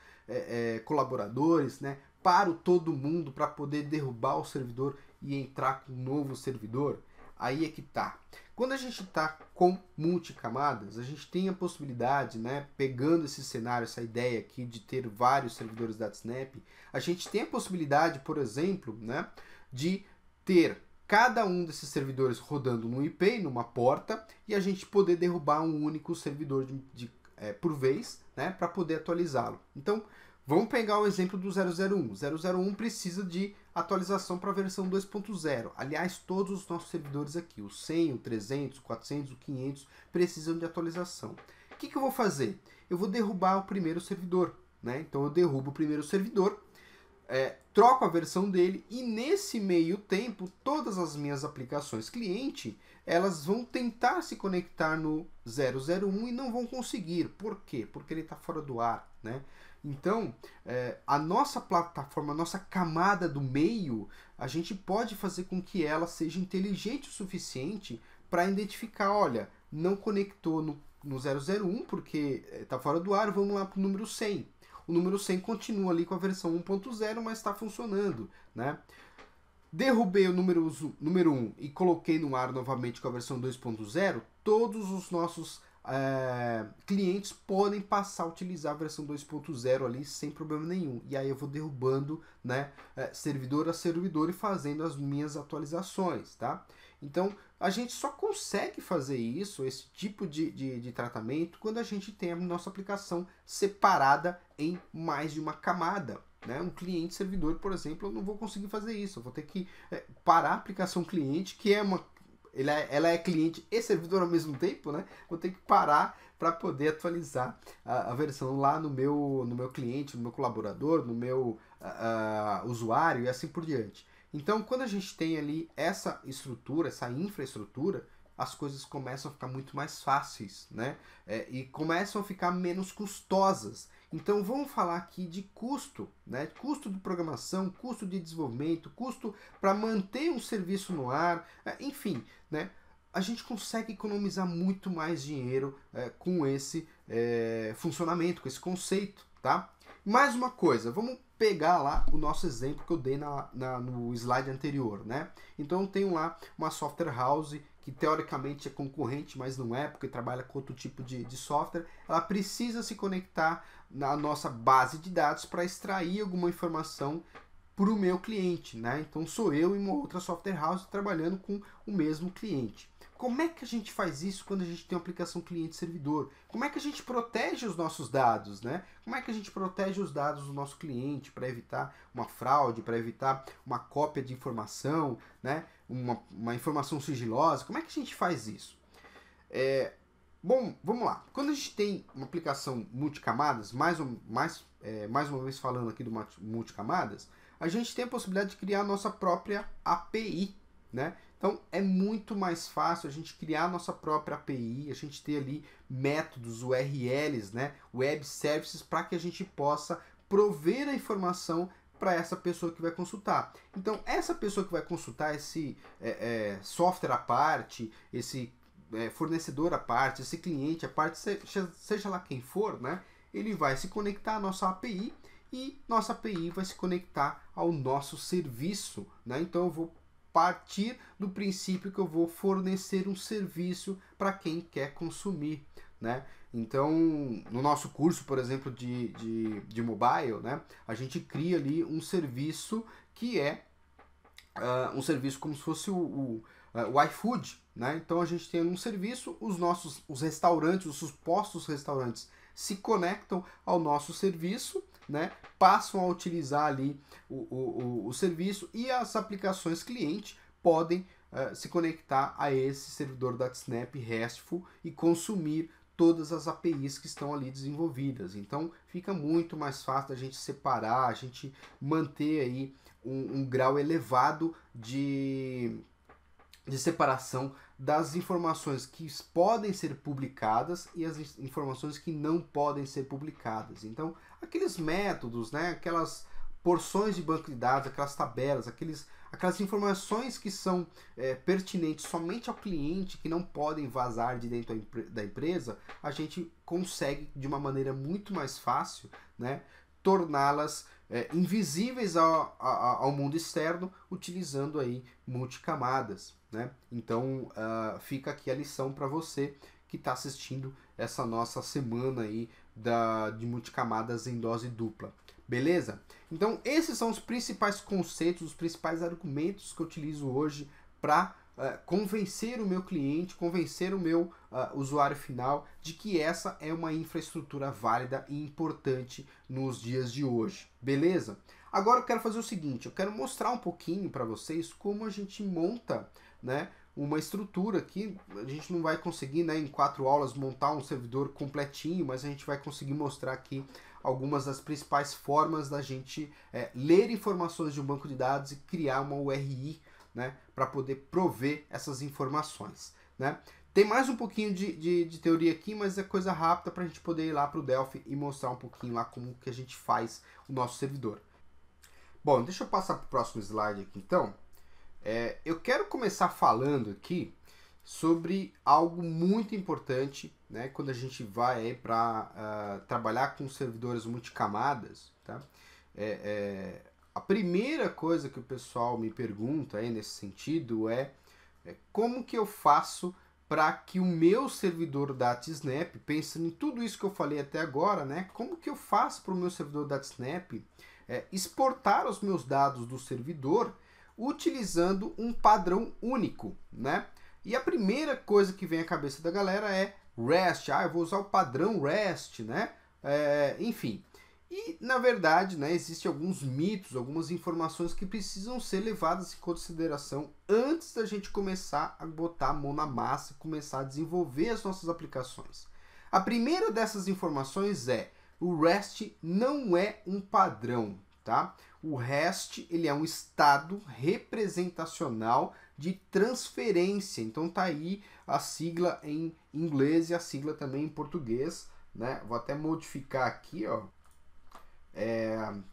colaboradores, né? Paro todo mundo para poder derrubar o servidor e entrar com um novo servidor? Aí é que tá. Quando a gente está com multicamadas, a gente tem a possibilidade, né, pegando esse cenário, essa ideia aqui de ter vários servidores DataSnap, a gente tem a possibilidade, por exemplo, né, de ter cada um desses servidores rodando no IP, numa porta, e a gente poder derrubar um único servidor por vez, né, para poder atualizá-lo. Então, vamos pegar o exemplo do 001. 001 precisa de atualização para a versão 2.0. Aliás, todos os nossos servidores aqui, o 100, o 300, o 400, o 500, precisam de atualização. O que eu vou fazer? Eu vou derrubar o primeiro servidor, né? Então, eu derrubo o primeiro servidor, troco a versão dele, e nesse meio tempo todas as minhas aplicações cliente, elas vão tentar se conectar no 001 e não vão conseguir. Por quê? Porque ele está fora do ar, né? Então, a nossa plataforma, a nossa camada do meio, a gente pode fazer com que ela seja inteligente o suficiente para identificar, olha, não conectou no 001 porque está fora do ar, vamos lá para o número 100. O número 100 continua ali com a versão 1.0, mas está funcionando, né? Derrubei o número 1 e coloquei no ar novamente com a versão 2.0, todos os nossos clientes podem passar a utilizar a versão 2.0 ali sem problema nenhum. E aí eu vou derrubando, né, servidor a servidor e fazendo as minhas atualizações, tá? Então, a gente só consegue fazer isso, esse tipo de tratamento, quando a gente tem a nossa aplicação separada em mais de uma camada, né? Um cliente servidor, por exemplo, eu não vou conseguir fazer isso. Eu vou ter que parar a aplicação cliente, que ela é cliente e servidor ao mesmo tempo, né? Vou ter que parar para poder atualizar a versão lá no meu cliente, no meu colaborador, no meu usuário e assim por diante. Então, quando a gente tem ali essa estrutura, essa infraestrutura, as coisas começam a ficar muito mais fáceis, né? E começam a ficar menos custosas. Então vamos falar aqui de custo, né? Custo de programação, custo de desenvolvimento, custo para manter um serviço no ar, enfim, né? A gente consegue economizar muito mais dinheiro com esse funcionamento, com esse conceito, tá? Mais uma coisa, vamos pegar lá o nosso exemplo que eu dei no slide anterior, né? Então eu tenho lá uma software house que teoricamente é concorrente, mas não é, porque trabalha com outro tipo de software. Ela precisa se conectar na nossa base de dados para extrair alguma informação para o meu cliente, né? Então sou eu e uma outra software house trabalhando com o mesmo cliente. Como é que a gente faz isso quando a gente tem uma aplicação cliente-servidor? Como é que a gente protege os nossos dados, né? Como é que a gente protege os dados do nosso cliente para evitar uma fraude, para evitar uma cópia de informação, né? Uma informação sigilosa? Como é que a gente faz isso? Bom, vamos lá. Quando a gente tem uma aplicação multicamadas, mais uma vez falando aqui do multicamadas, a gente tem a possibilidade de criar a nossa própria API, né? Então é muito mais fácil a gente criar a nossa própria API, a gente ter ali métodos, URLs, né? Web Services, para que a gente possa prover a informação para essa pessoa que vai consultar. Então essa pessoa que vai consultar esse software à parte, esse fornecedor à parte, esse cliente à parte, seja lá quem for, né? Ele vai se conectar à nossa API e nossa API vai se conectar ao nosso serviço, né? Então eu vou partir do princípio que eu vou fornecer um serviço para quem quer consumir, né? Então, no nosso curso, por exemplo, de mobile, né, a gente cria ali um serviço que é um serviço como se fosse o iFood, né? Então a gente tem um serviço, os restaurantes, os supostos restaurantes se conectam ao nosso serviço, né? Passam a utilizar ali o serviço e as aplicações cliente podem se conectar a esse servidor da Snap RESTful e consumir todas as APIs que estão ali desenvolvidas. Então fica muito mais fácil da gente separar, a gente manter aí um grau elevado de separação das informações que podem ser publicadas e as informações que não podem ser publicadas. Então, aqueles métodos, né, aquelas porções de banco de dados, aquelas tabelas, aquelas informações que são pertinentes somente ao cliente, que não podem vazar de dentro da empresa, a gente consegue, de uma maneira muito mais fácil, né, torná-las invisíveis ao mundo externo, utilizando aí multicamadas, né? Então fica aqui a lição para você que está assistindo essa nossa semana aí de multicamadas em dose dupla. Beleza? Então esses são os principais conceitos, os principais argumentos que eu utilizo hoje para convencer o meu cliente, convencer o meu usuário final de que essa é uma infraestrutura válida e importante nos dias de hoje. Beleza? Agora eu quero fazer o seguinte, eu quero mostrar um pouquinho para vocês como a gente monta, né, uma estrutura aqui. A gente não vai conseguir, né, em 4 aulas montar um servidor completinho, mas a gente vai conseguir mostrar aqui algumas das principais formas da gente ler informações de um banco de dados e criar uma URI, né, para poder prover essas informações, né? Tem mais um pouquinho de teoria aqui, mas é coisa rápida para a gente poder ir lá para o Delphi e mostrar um pouquinho lá como que a gente faz o nosso servidor. Bom, deixa eu passar para o próximo slide aqui então. Eu quero começar falando aqui sobre algo muito importante, né, quando a gente vai para trabalhar com servidores multicamadas, tá? A primeira coisa que o pessoal me pergunta aí nesse sentido é como que eu faço para que o meu servidor DataSnap, pensando em tudo isso que eu falei até agora, né, como que eu faço para o meu servidor DataSnap exportar os meus dados do servidor utilizando um padrão único, né? E a primeira coisa que vem à cabeça da galera é REST. Eu vou usar o padrão REST, né? Enfim. E, na verdade, né, existem alguns mitos, algumas informações que precisam ser levadas em consideração antes da gente começar a botar a mão na massa e começar a desenvolver as nossas aplicações. A primeira dessas informações é: o REST não é um padrão, tá? O REST, ele é um estado representacional de transferência. Então tá aí a sigla em inglês e a sigla também em português, né? Vou até modificar aqui, ó.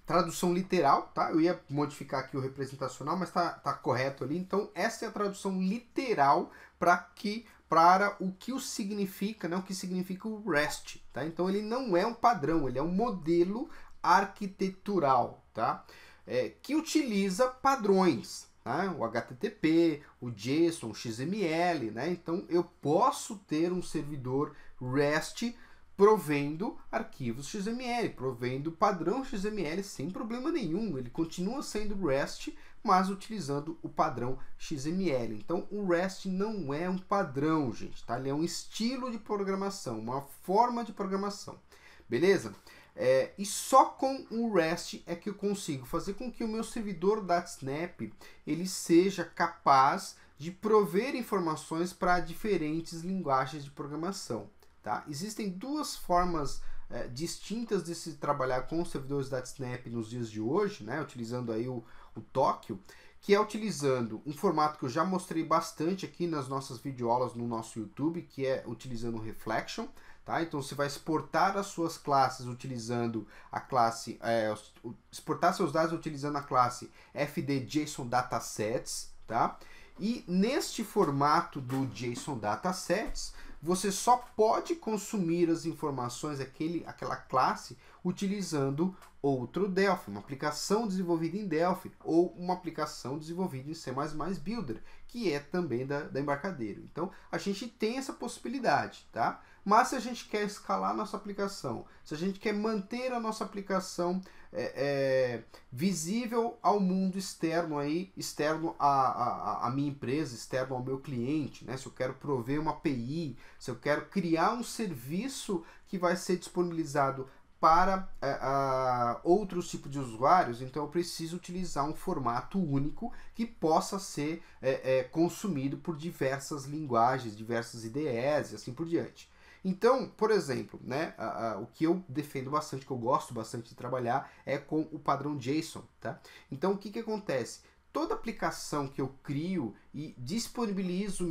Tradução literal, tá? Eu ia modificar aqui o representacional, mas tá correto ali. Então essa é a tradução literal para o que significa, né? O que significa o REST, tá? Então ele não é um padrão, ele é um modelo arquitetural, tá? Que utiliza padrões, tá? O HTTP, o JSON, o XML, né? Então eu posso ter um servidor REST provendo arquivos XML, provendo padrão XML sem problema nenhum. Ele continua sendo REST, mas utilizando o padrão XML. Então o REST não é um padrão, gente, tá? Ele é um estilo de programação, uma forma de programação, beleza? E só com o REST é que eu consigo fazer com que o meu servidor DataSnap ele seja capaz de prover informações para diferentes linguagens de programação. Tá? Existem duas formas distintas de se trabalhar com os servidores DataSnap nos dias de hoje, né? Utilizando aí o Tokio, que é utilizando um formato que eu já mostrei bastante aqui nas nossas videoaulas no nosso YouTube, que é utilizando o Reflection. Tá? Então você vai exportar as suas classes utilizando a classe, exportar seus dados utilizando a classe fd_JSON_datasets, tá? E neste formato do JSON Datasets, você só pode consumir as informações aquela classe utilizando outro Delphi, uma aplicação desenvolvida em Delphi ou uma aplicação desenvolvida em C++ Builder, que é também da Embarcadero. Então a gente tem essa possibilidade, tá? Mas se a gente quer escalar a nossa aplicação, se a gente quer manter a nossa aplicação visível ao mundo externo, externo à minha empresa, externo ao meu cliente, né? Se eu quero prover uma API, se eu quero criar um serviço que vai ser disponibilizado para outros tipos de usuários, então eu preciso utilizar um formato único que possa ser consumido por diversas linguagens, diversas IDEs e assim por diante. Então, por exemplo, né, o que eu defendo bastante, que eu gosto bastante de trabalhar, é com o padrão JSON. Tá? Então, o que acontece? Toda aplicação que eu crio e disponibilizo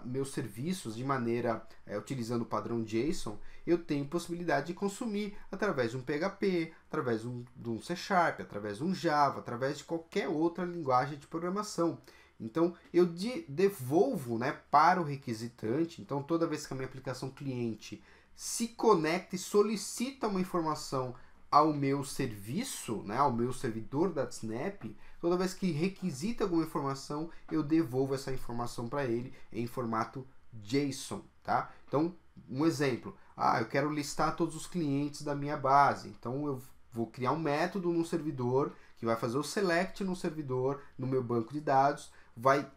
meus serviços de maneira utilizando o padrão JSON, eu tenho possibilidade de consumir através de um PHP, através de um C#, através de um Java, através de qualquer outra linguagem de programação. Então, eu devolvo, né, para o requisitante. Então, toda vez que a minha aplicação cliente se conecta e solicita uma informação ao meu serviço, né, ao meu servidor DataSnap, toda vez que requisita alguma informação, eu devolvo essa informação para ele em formato JSON. Tá? Então, um exemplo. Eu quero listar todos os clientes da minha base. Então, eu vou criar um método no servidor que vai fazer o select no servidor, no meu banco de dados, vai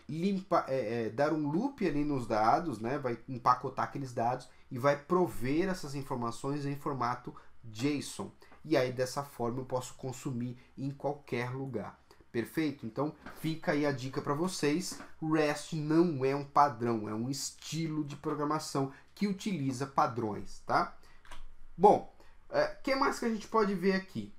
dar um loop ali nos dados, né? Vai empacotar aqueles dados e vai prover essas informações em formato JSON. E aí dessa forma eu posso consumir em qualquer lugar. Perfeito? Então fica aí a dica para vocês. REST não é um padrão, é um estilo de programação que utiliza padrões, tá? Bom, o que mais que a gente pode ver aqui?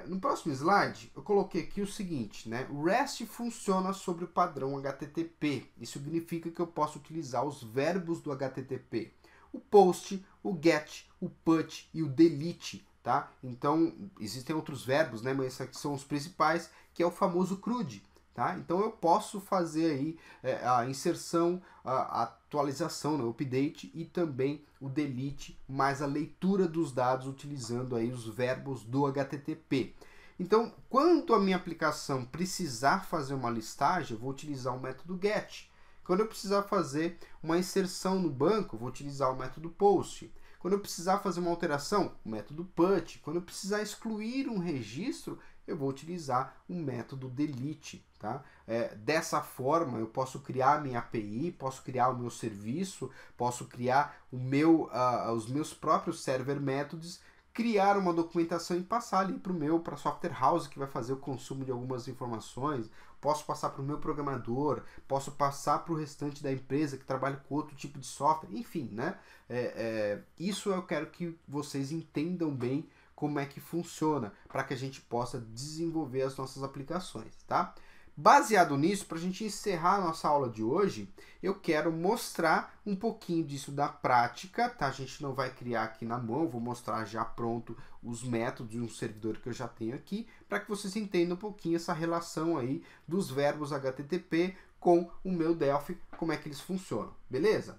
No próximo slide, eu coloquei aqui o seguinte, né? O REST funciona sobre o padrão HTTP. Isso significa que eu posso utilizar os verbos do HTTP. O POST, o GET, o PUT e o DELETE, tá? Então, existem outros verbos, né? Mas esses aqui são os principais, que é o famoso CRUD, tá? Então, eu posso fazer aí a inserção, a atualização, né? O update e também o delete, mais a leitura dos dados utilizando aí os verbos do HTTP. Então, quando a minha aplicação precisar fazer uma listagem, eu vou utilizar o método GET. Quando eu precisar fazer uma inserção no banco, eu vou utilizar o método POST. Quando eu precisar fazer uma alteração, o método PUT. Quando eu precisar excluir um registro, eu vou utilizar o método delete. Tá? Dessa forma, eu posso criar a minha API, posso criar o meu serviço, posso criar os meus próprios server methods, criar uma documentação e passar ali para a software house que vai fazer o consumo de algumas informações, posso passar para o meu programador, posso passar para o restante da empresa que trabalha com outro tipo de software, enfim, né? Isso eu quero que vocês entendam bem como é que funciona, para que a gente possa desenvolver as nossas aplicações, tá? Baseado nisso, para a gente encerrar a nossa aula de hoje, eu quero mostrar um pouquinho disso da prática, tá? A gente não vai criar aqui na mão, vou mostrar já pronto os métodos de um servidor que eu já tenho aqui, para que vocês entendam um pouquinho essa relação aí dos verbos HTTP com o meu Delphi, como é que eles funcionam, beleza?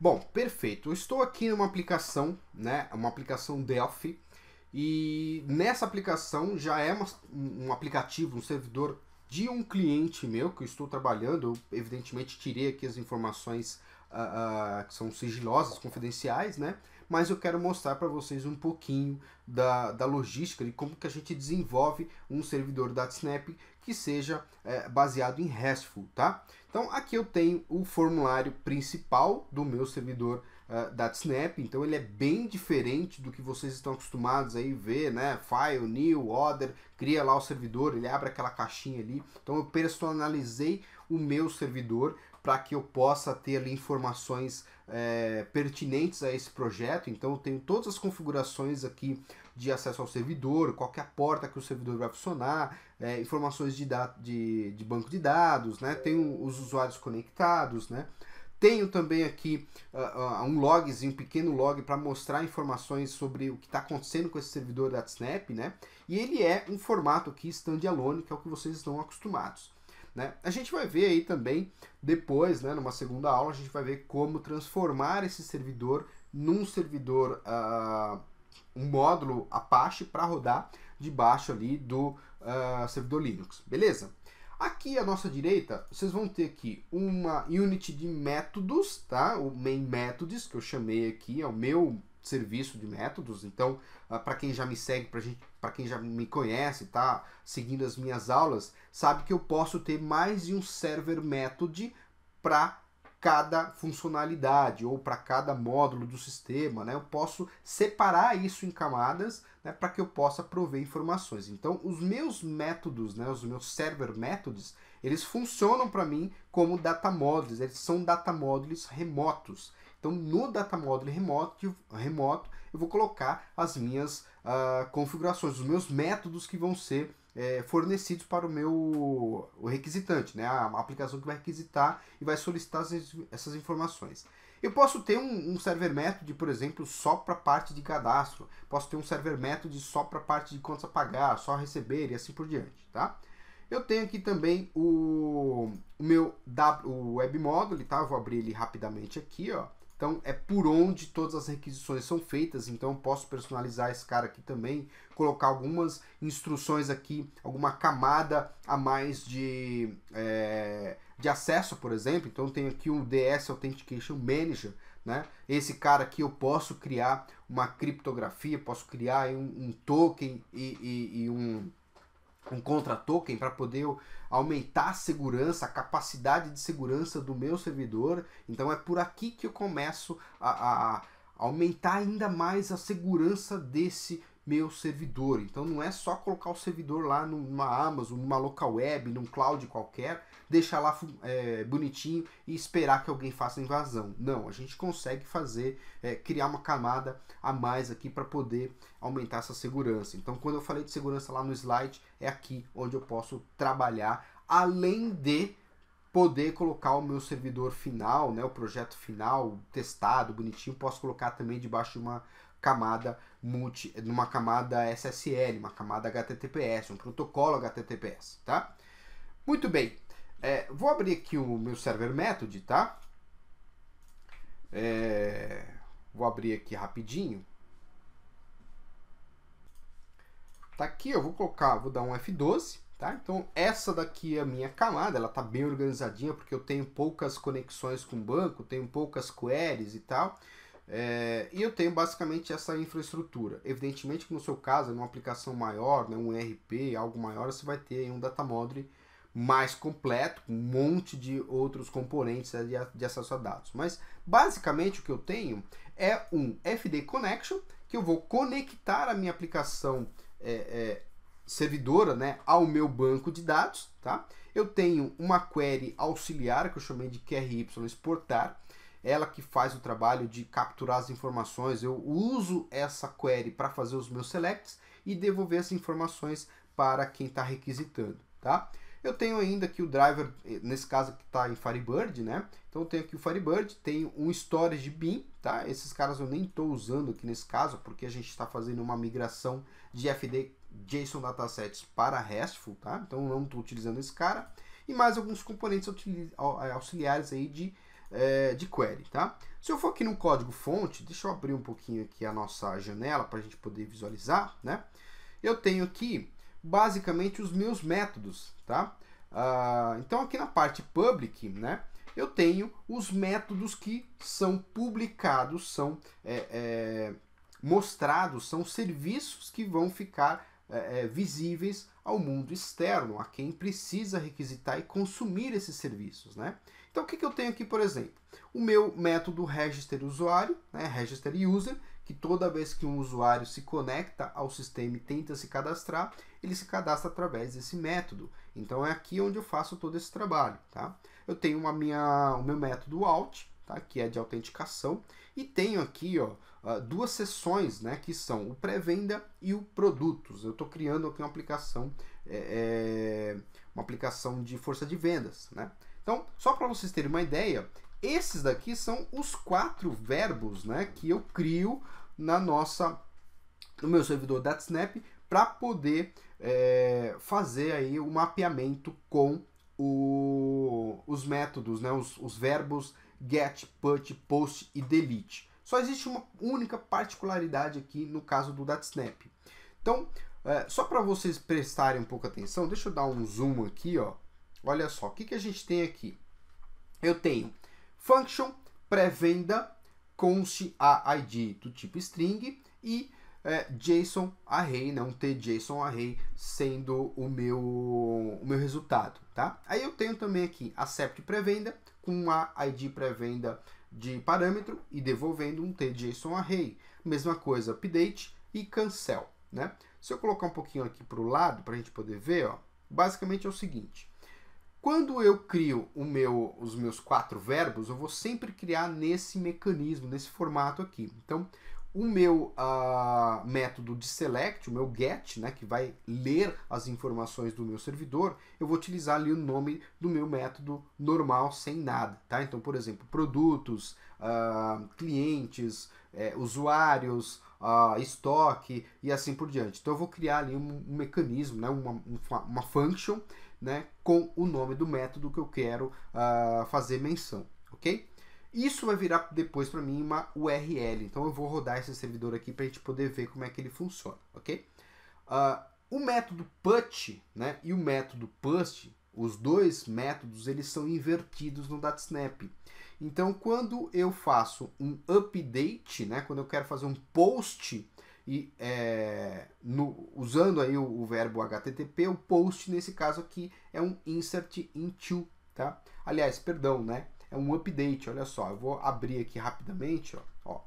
Bom, perfeito. Eu estou aqui numa aplicação, né? Uma aplicação Delphi, e nessa aplicação já é um aplicativo, um servidor de um cliente meu que eu estou trabalhando. Eu, evidentemente, tirei aqui as informações que são sigilosas, confidenciais, né? Mas eu quero mostrar para vocês um pouquinho da logística de como que a gente desenvolve um servidor da Snap que seja baseado em RESTful, tá? Então aqui eu tenho o formulário principal do meu servidor da Snap, então ele é bem diferente do que vocês estão acostumados aí ver, né? File, new, order, cria lá o servidor, ele abre aquela caixinha ali. Então eu personalizei o meu servidor para que eu possa ter ali informações pertinentes a esse projeto. Então eu tenho todas as configurações aqui de acesso ao servidor, qual que é a porta que o servidor vai funcionar, informações de banco de dados, né? Tenho os usuários conectados, né? Tenho também aqui um logzinho, um pequeno log para mostrar informações sobre o que está acontecendo com esse servidor da Snap, né? E ele é um formato aqui standalone, que é o que vocês estão acostumados, né? A gente vai ver aí também depois, né, numa segunda aula, a gente vai ver como transformar esse servidor num servidor, um módulo Apache para rodar debaixo ali do servidor Linux, beleza? Aqui à nossa direita, vocês vão ter aqui uma unit de métodos, tá? O main methods, que eu chamei aqui, é o meu serviço de métodos. Então, para quem já me segue, para quem já me conhece, tá seguindo as minhas aulas, sabe que eu posso ter mais de um server method para cada funcionalidade ou para cada módulo do sistema, né? Eu posso separar isso em camadas, né, para que eu possa prover informações. Então, os meus métodos, né, os meus server methods, eles funcionam para mim como data modules, eles são data modules remotos. Então, no data module remoto eu vou colocar as minhas configurações, os meus métodos que vão ser fornecidos para o requisitante, né? A aplicação que vai requisitar e vai solicitar essas informações. Eu posso ter um server method, por exemplo, só para a parte de cadastro. Posso ter um server method só para a parte de contas a pagar, só receber e assim por diante, tá? Eu tenho aqui também o meu web module, tá? Eu vou abrir ele rapidamente aqui, ó. Então, é por onde todas as requisições são feitas. Então, eu posso personalizar esse cara aqui também, colocar algumas instruções aqui, alguma camada a mais de acesso, por exemplo. Então, eu tenho aqui um DS Authentication Manager, né? Esse cara aqui eu posso criar uma criptografia, posso criar um token e um contra-token para poder aumentar a segurança, a capacidade de segurança do meu servidor. Então é por aqui que eu começo a aumentar ainda mais a segurança desse meu servidor. Então não é só colocar o servidor lá numa Amazon, numa local web, num cloud qualquer, deixar lá bonitinho e esperar que alguém faça a invasão. Não, a gente consegue fazer, criar uma camada a mais aqui para poder aumentar essa segurança. Então quando eu falei de segurança lá no slide, é aqui onde eu posso trabalhar, além de poder colocar o meu servidor final, né, o projeto final testado, bonitinho, posso colocar também debaixo de uma camada numa camada SSL, uma camada HTTPS, um protocolo HTTPS, tá? Muito bem, vou abrir aqui o meu server method, tá? Vou abrir aqui rapidinho. Tá aqui, eu vou dar um F12, tá? Então essa daqui é a minha camada, ela tá bem organizadinha porque eu tenho poucas conexões com o banco, tenho poucas queries e tal. E eu tenho basicamente essa infraestrutura. Evidentemente que no seu caso, numa aplicação maior, né, um ERP, algo maior, você vai ter um data module mais completo, com um monte de outros componentes de acesso a dados. Mas basicamente o que eu tenho é um FD Connection, que eu vou conectar a minha aplicação servidora, né, ao meu banco de dados, tá? Eu tenho uma query auxiliar, que eu chamei de QRY exportar. ela que faz o trabalho de capturar as informações. Eu uso essa query para fazer os meus selects e devolver as informações para quem está requisitando, tá? Eu tenho ainda aqui o driver, nesse caso que está em Firebird, né? Então eu tenho aqui o Firebird, tenho um storage bin, tá? Esses caras eu nem estou usando aqui nesse caso, porque a gente está fazendo uma migração de FD JSON datasets para RESTful, tá? Então eu não estou utilizando esse cara. E mais alguns componentes auxiliares aí de query, tá? Se eu for aqui no código fonte, deixa eu abrir um pouquinho aqui a nossa janela para a gente poder visualizar, né? Eu tenho aqui basicamente os meus métodos, tá? Então aqui na parte public, né, eu tenho os métodos que são publicados, são mostrados, são serviços que vão ficar visíveis ao mundo externo, a quem precisa requisitar e consumir esses serviços, né? Então o que eu tenho aqui, por exemplo? O meu método register usuário, né, register user, que toda vez que um usuário se conecta ao sistema e tenta se cadastrar, ele se cadastra através desse método. Então é aqui onde eu faço todo esse trabalho, tá? Eu tenho o meu método out, tá? Que é de autenticação, e tenho aqui, ó, duas seções, né, que são o pré-venda e o produtos. Eu estou criando aqui uma aplicação de força de vendas, né? Então, só para vocês terem uma ideia, esses daqui são os 4 verbos, né, que eu crio no meu servidor DataSnap para poder fazer aí o mapeamento com os métodos, né, os verbos get, put, post e delete. Só existe uma única particularidade aqui no caso do DataSnap. Então, só para vocês prestarem um pouco atenção, deixa eu dar um zoom aqui, ó. Olha só, o que a gente tem aqui? Eu tenho function, pré-venda, const a ID do tipo string e JSON array, né, um tJSON array sendo o meu resultado, tá? Aí eu tenho também aqui accept pré-venda com a ID pré-venda de parâmetro e devolvendo um tJSON array. Mesma coisa, update e cancel, né? Se eu colocar um pouquinho aqui para o lado para a gente poder ver, ó, basicamente é o seguinte. Quando eu crio os meus 4 verbos, eu vou sempre criar nesse mecanismo, nesse formato aqui. Então, o meu método de select, o meu get, né, que vai ler as informações do meu servidor, eu vou utilizar ali o nome do meu método normal, sem nada, tá? Então, por exemplo, produtos, clientes, usuários, estoque e assim por diante. Então, eu vou criar ali um mecanismo, né, uma function, né, com o nome do método que eu quero fazer menção, ok? Isso vai virar depois para mim uma URL, então eu vou rodar esse servidor aqui para a gente poder ver como é que ele funciona, ok? O método put, né, e o método post, os dois métodos, eles são invertidos no DataSnap. Então, quando eu faço um update, né, quando eu quero fazer um post e usando aí o verbo HTTP, o post nesse caso aqui é um insert into, tá? Aliás, perdão, né? É um update, olha só, eu vou abrir aqui rapidamente, ó.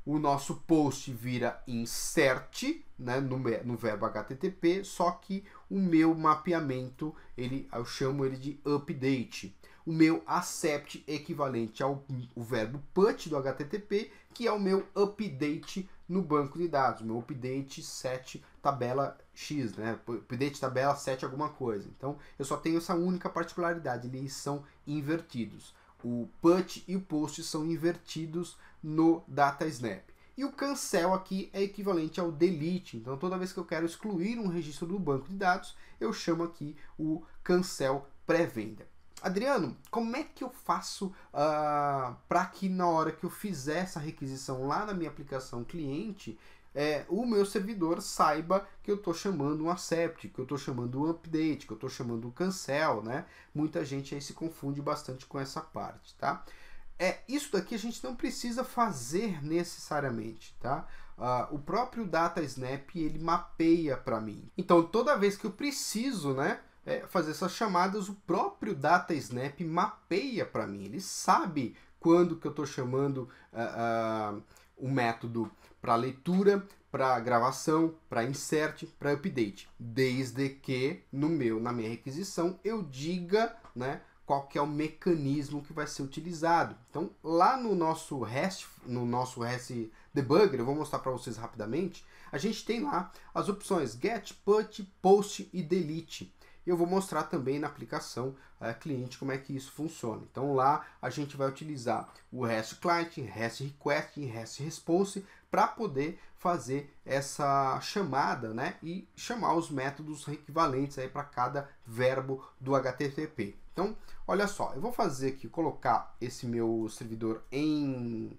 O nosso post vira insert, né, no verbo HTTP, só que o meu mapeamento, eu chamo ele de update. O meu accept equivalente ao verbo put do HTTP, que é o meu update no banco de dados, meu update set tabela X, né? Update tabela 7 alguma coisa. Então, eu só tenho essa única particularidade, eles são invertidos. O put e o post são invertidos no DataSnap. E o cancel aqui é equivalente ao delete. Então, toda vez que eu quero excluir um registro do banco de dados, eu chamo aqui o cancel pré-venda. Adriano, como é que eu faço para que na hora que eu fizer essa requisição lá na minha aplicação cliente, o meu servidor saiba que eu estou chamando um accept, que eu estou chamando um update, que eu estou chamando um cancel, né? Muita gente aí se confunde bastante com essa parte, tá? Isso daqui a gente não precisa fazer necessariamente, tá? O próprio DataSnap, ele mapeia para mim. Então, toda vez que eu preciso, né, fazer essas chamadas, o próprio DataSnap mapeia para mim. Ele sabe quando que eu estou chamando o método para leitura, para gravação, para insert, para update. Desde que na minha requisição eu diga, né, qual que é o mecanismo que vai ser utilizado. Então, lá no nosso REST Debugger, eu vou mostrar para vocês rapidamente, a gente tem lá as opções GET, PUT, POST e DELETE. Eu vou mostrar também na aplicação cliente como é que isso funciona. Então lá a gente vai utilizar o REST Client, REST Request e REST Response para poder fazer essa chamada, né, e chamar os métodos equivalentes aí para cada verbo do HTTP. Então, olha só, eu vou fazer aqui, colocar esse meu servidor em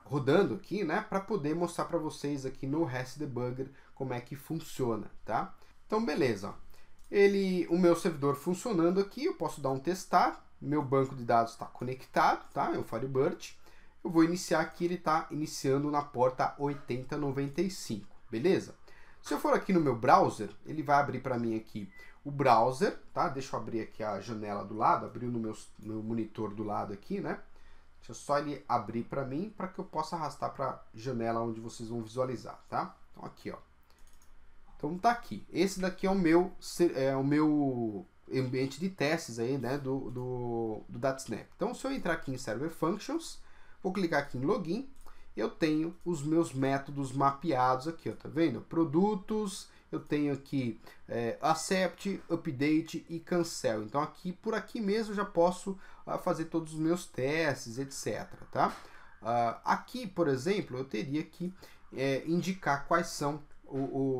rodando aqui, né, para poder mostrar para vocês aqui no REST Debugger como é que funciona, tá? Então, beleza. O meu servidor funcionando aqui, eu posso dar um testar, meu banco de dados está conectado, tá? É o Firebird. Eu vou iniciar aqui, ele está iniciando na porta 8095, beleza? Se eu for aqui no meu browser, ele vai abrir para mim aqui o browser, tá? Deixa eu abrir aqui a janela do lado, abriu no meu monitor do lado aqui, né? Deixa só ele abrir para mim, para que eu possa arrastar para a janela onde vocês vão visualizar, tá? Então aqui, ó. Então tá aqui. Esse daqui é o meu ambiente de testes aí, né, do DataSnap. Então se eu entrar aqui em Server Functions, vou clicar aqui em Login, eu tenho os meus métodos mapeados aqui, ó, tá vendo? Produtos, eu tenho aqui Accept, Update e Cancel. Então aqui, por aqui mesmo eu já posso fazer todos os meus testes, etc, tá? Aqui, por exemplo, eu teria que indicar quais são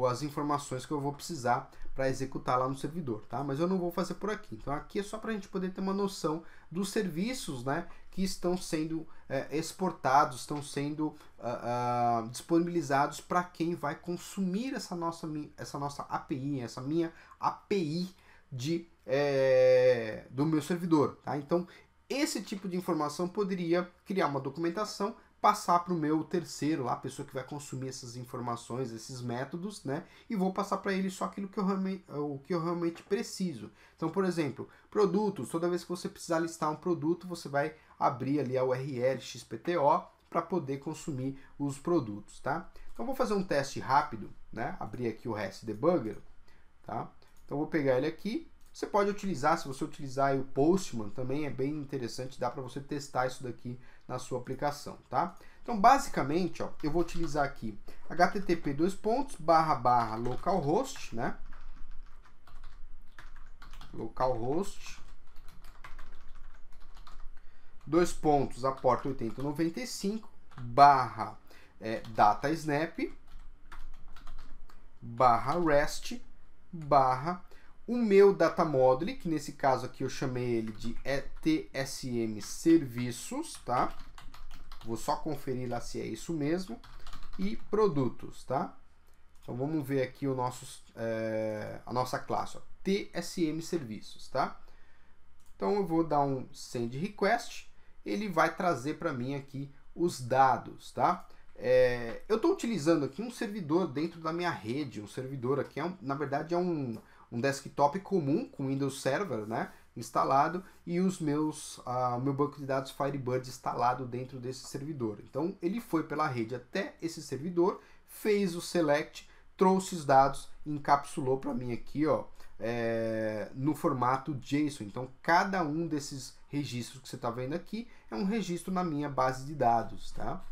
as informações que eu vou precisar para executar lá no servidor, tá? Mas eu não vou fazer por aqui. Então aqui é só para a gente poder ter uma noção dos serviços, né, que estão sendo exportados, estão sendo disponibilizados para quem vai consumir essa nossa API, essa minha API do meu servidor, tá? Então esse tipo de informação poderia criar uma documentação, passar para o meu terceiro, lá, a pessoa que vai consumir essas informações, esses métodos, né? E vou passar para ele só aquilo que eu realmente preciso. Então, por exemplo, produtos, toda vez que você precisar listar um produto, você vai abrir ali a URL XPTO para poder consumir os produtos, tá? Então, vou fazer um teste rápido, né? Abrir aqui o REST Debugger, tá? Então, vou pegar ele aqui. Você pode utilizar, se você utilizar o Postman, também é bem interessante, dá para você testar isso daqui na sua aplicação, tá? Então, basicamente, ó, eu vou utilizar aqui http://localhost, né? Localhost, a porta 8095, datasnap, /rest, o meu data module, que nesse caso aqui eu chamei ele de TSM serviços, tá? Vou só conferir lá se é isso mesmo. E produtos, tá? Então vamos ver aqui a nossa classe, ó, TSM serviços, tá? Então eu vou dar um send request, ele vai trazer para mim aqui os dados, tá? Eu estou utilizando aqui um servidor dentro da minha rede, um servidor aqui, na verdade é um desktop comum com Windows Server, né, instalado, e meu banco de dados Firebird instalado dentro desse servidor. Então ele foi pela rede até esse servidor, fez o select, trouxe os dados, encapsulou para mim aqui, ó, no formato JSON. Então cada um desses registros que você está vendo aqui é um registro na minha base de dados, tá?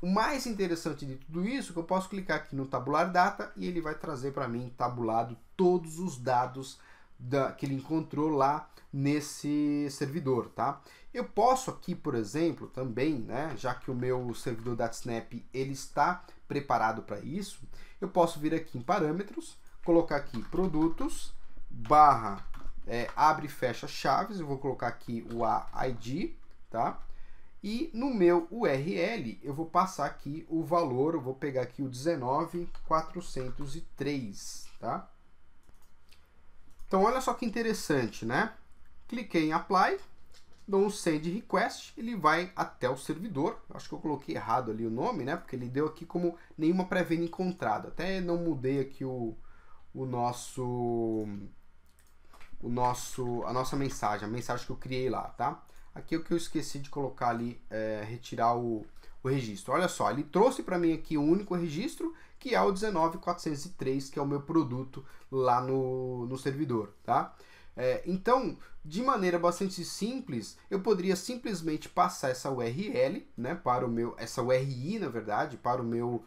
O mais interessante de tudo isso é que eu posso clicar aqui no Tabular Data e ele vai trazer para mim tabulado todos os dados que ele encontrou lá nesse servidor, tá? Eu posso aqui, por exemplo, também, né, já que o meu servidor DataSnap ele está preparado para isso, eu posso vir aqui em parâmetros, colocar aqui produtos, abre e fecha chaves, eu vou colocar aqui o ID, tá? E no meu URL eu vou passar aqui o valor, eu vou pegar aqui o 19.403, tá? Então olha só que interessante, né? Cliquei em Apply, dou um Send Request, ele vai até o servidor. Acho que eu coloquei errado ali o nome, né? Porque ele deu aqui como nenhuma pré-venda encontrada. Até não mudei aqui a nossa mensagem, a mensagem que eu criei lá, tá? Aqui é o que eu esqueci de colocar ali, retirar o registro. Olha só, ele trouxe para mim aqui um único registro, que é o 19.403, que é o meu produto lá no servidor, tá? Então, de maneira bastante simples, eu poderia simplesmente passar essa URL, né, para o meu, essa URI, na verdade, para o meu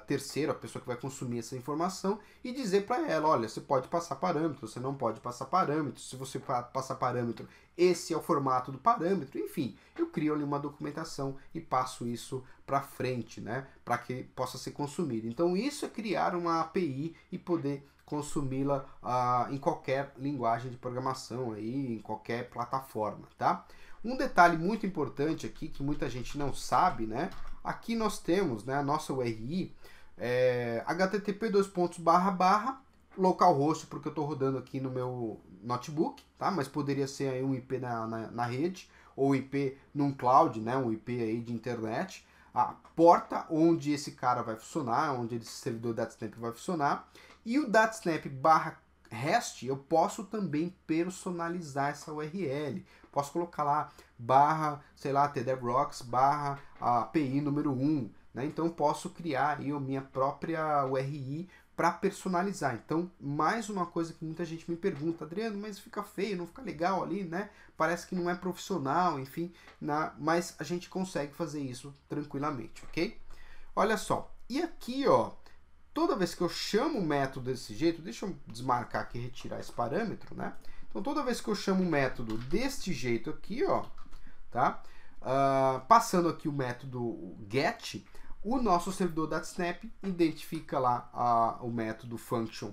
terceiro, a pessoa que vai consumir essa informação, e dizer para ela, olha, você pode passar parâmetro, você não pode passar parâmetro, se você passar parâmetro, esse é o formato do parâmetro, enfim, eu crio ali uma documentação e passo isso para frente, né, para que possa ser consumido. Então, isso é criar uma API e poder consumi-la em qualquer linguagem de programação, aí, em qualquer plataforma, tá? Um detalhe muito importante aqui, que muita gente não sabe, né? Aqui nós temos, né, a nossa URI, http://localhost, porque eu estou rodando aqui no meu notebook, tá? Mas poderia ser aí um IP na rede, ou IP num cloud, né? Um IP aí de internet, a porta onde esse cara vai funcionar, onde esse servidor DataSnap vai funcionar. E o DataSnap/REST, eu posso também personalizar essa URL. Posso colocar lá sei lá, TDevRocks API número 1. Né? Então, eu posso criar aí a minha própria URI para personalizar. Então, mais uma coisa que muita gente me pergunta, Adriano, mas fica feio, não fica legal ali, né? Parece que não é profissional, enfim, mas a gente consegue fazer isso tranquilamente, ok? Olha só, e aqui, ó, toda vez que eu chamo o método desse jeito, deixa eu desmarcar aqui e retirar esse parâmetro, né? Então, toda vez que eu chamo o método deste jeito aqui, ó, tá? Passando aqui o método get, o nosso servidor DataSnap identifica lá o método function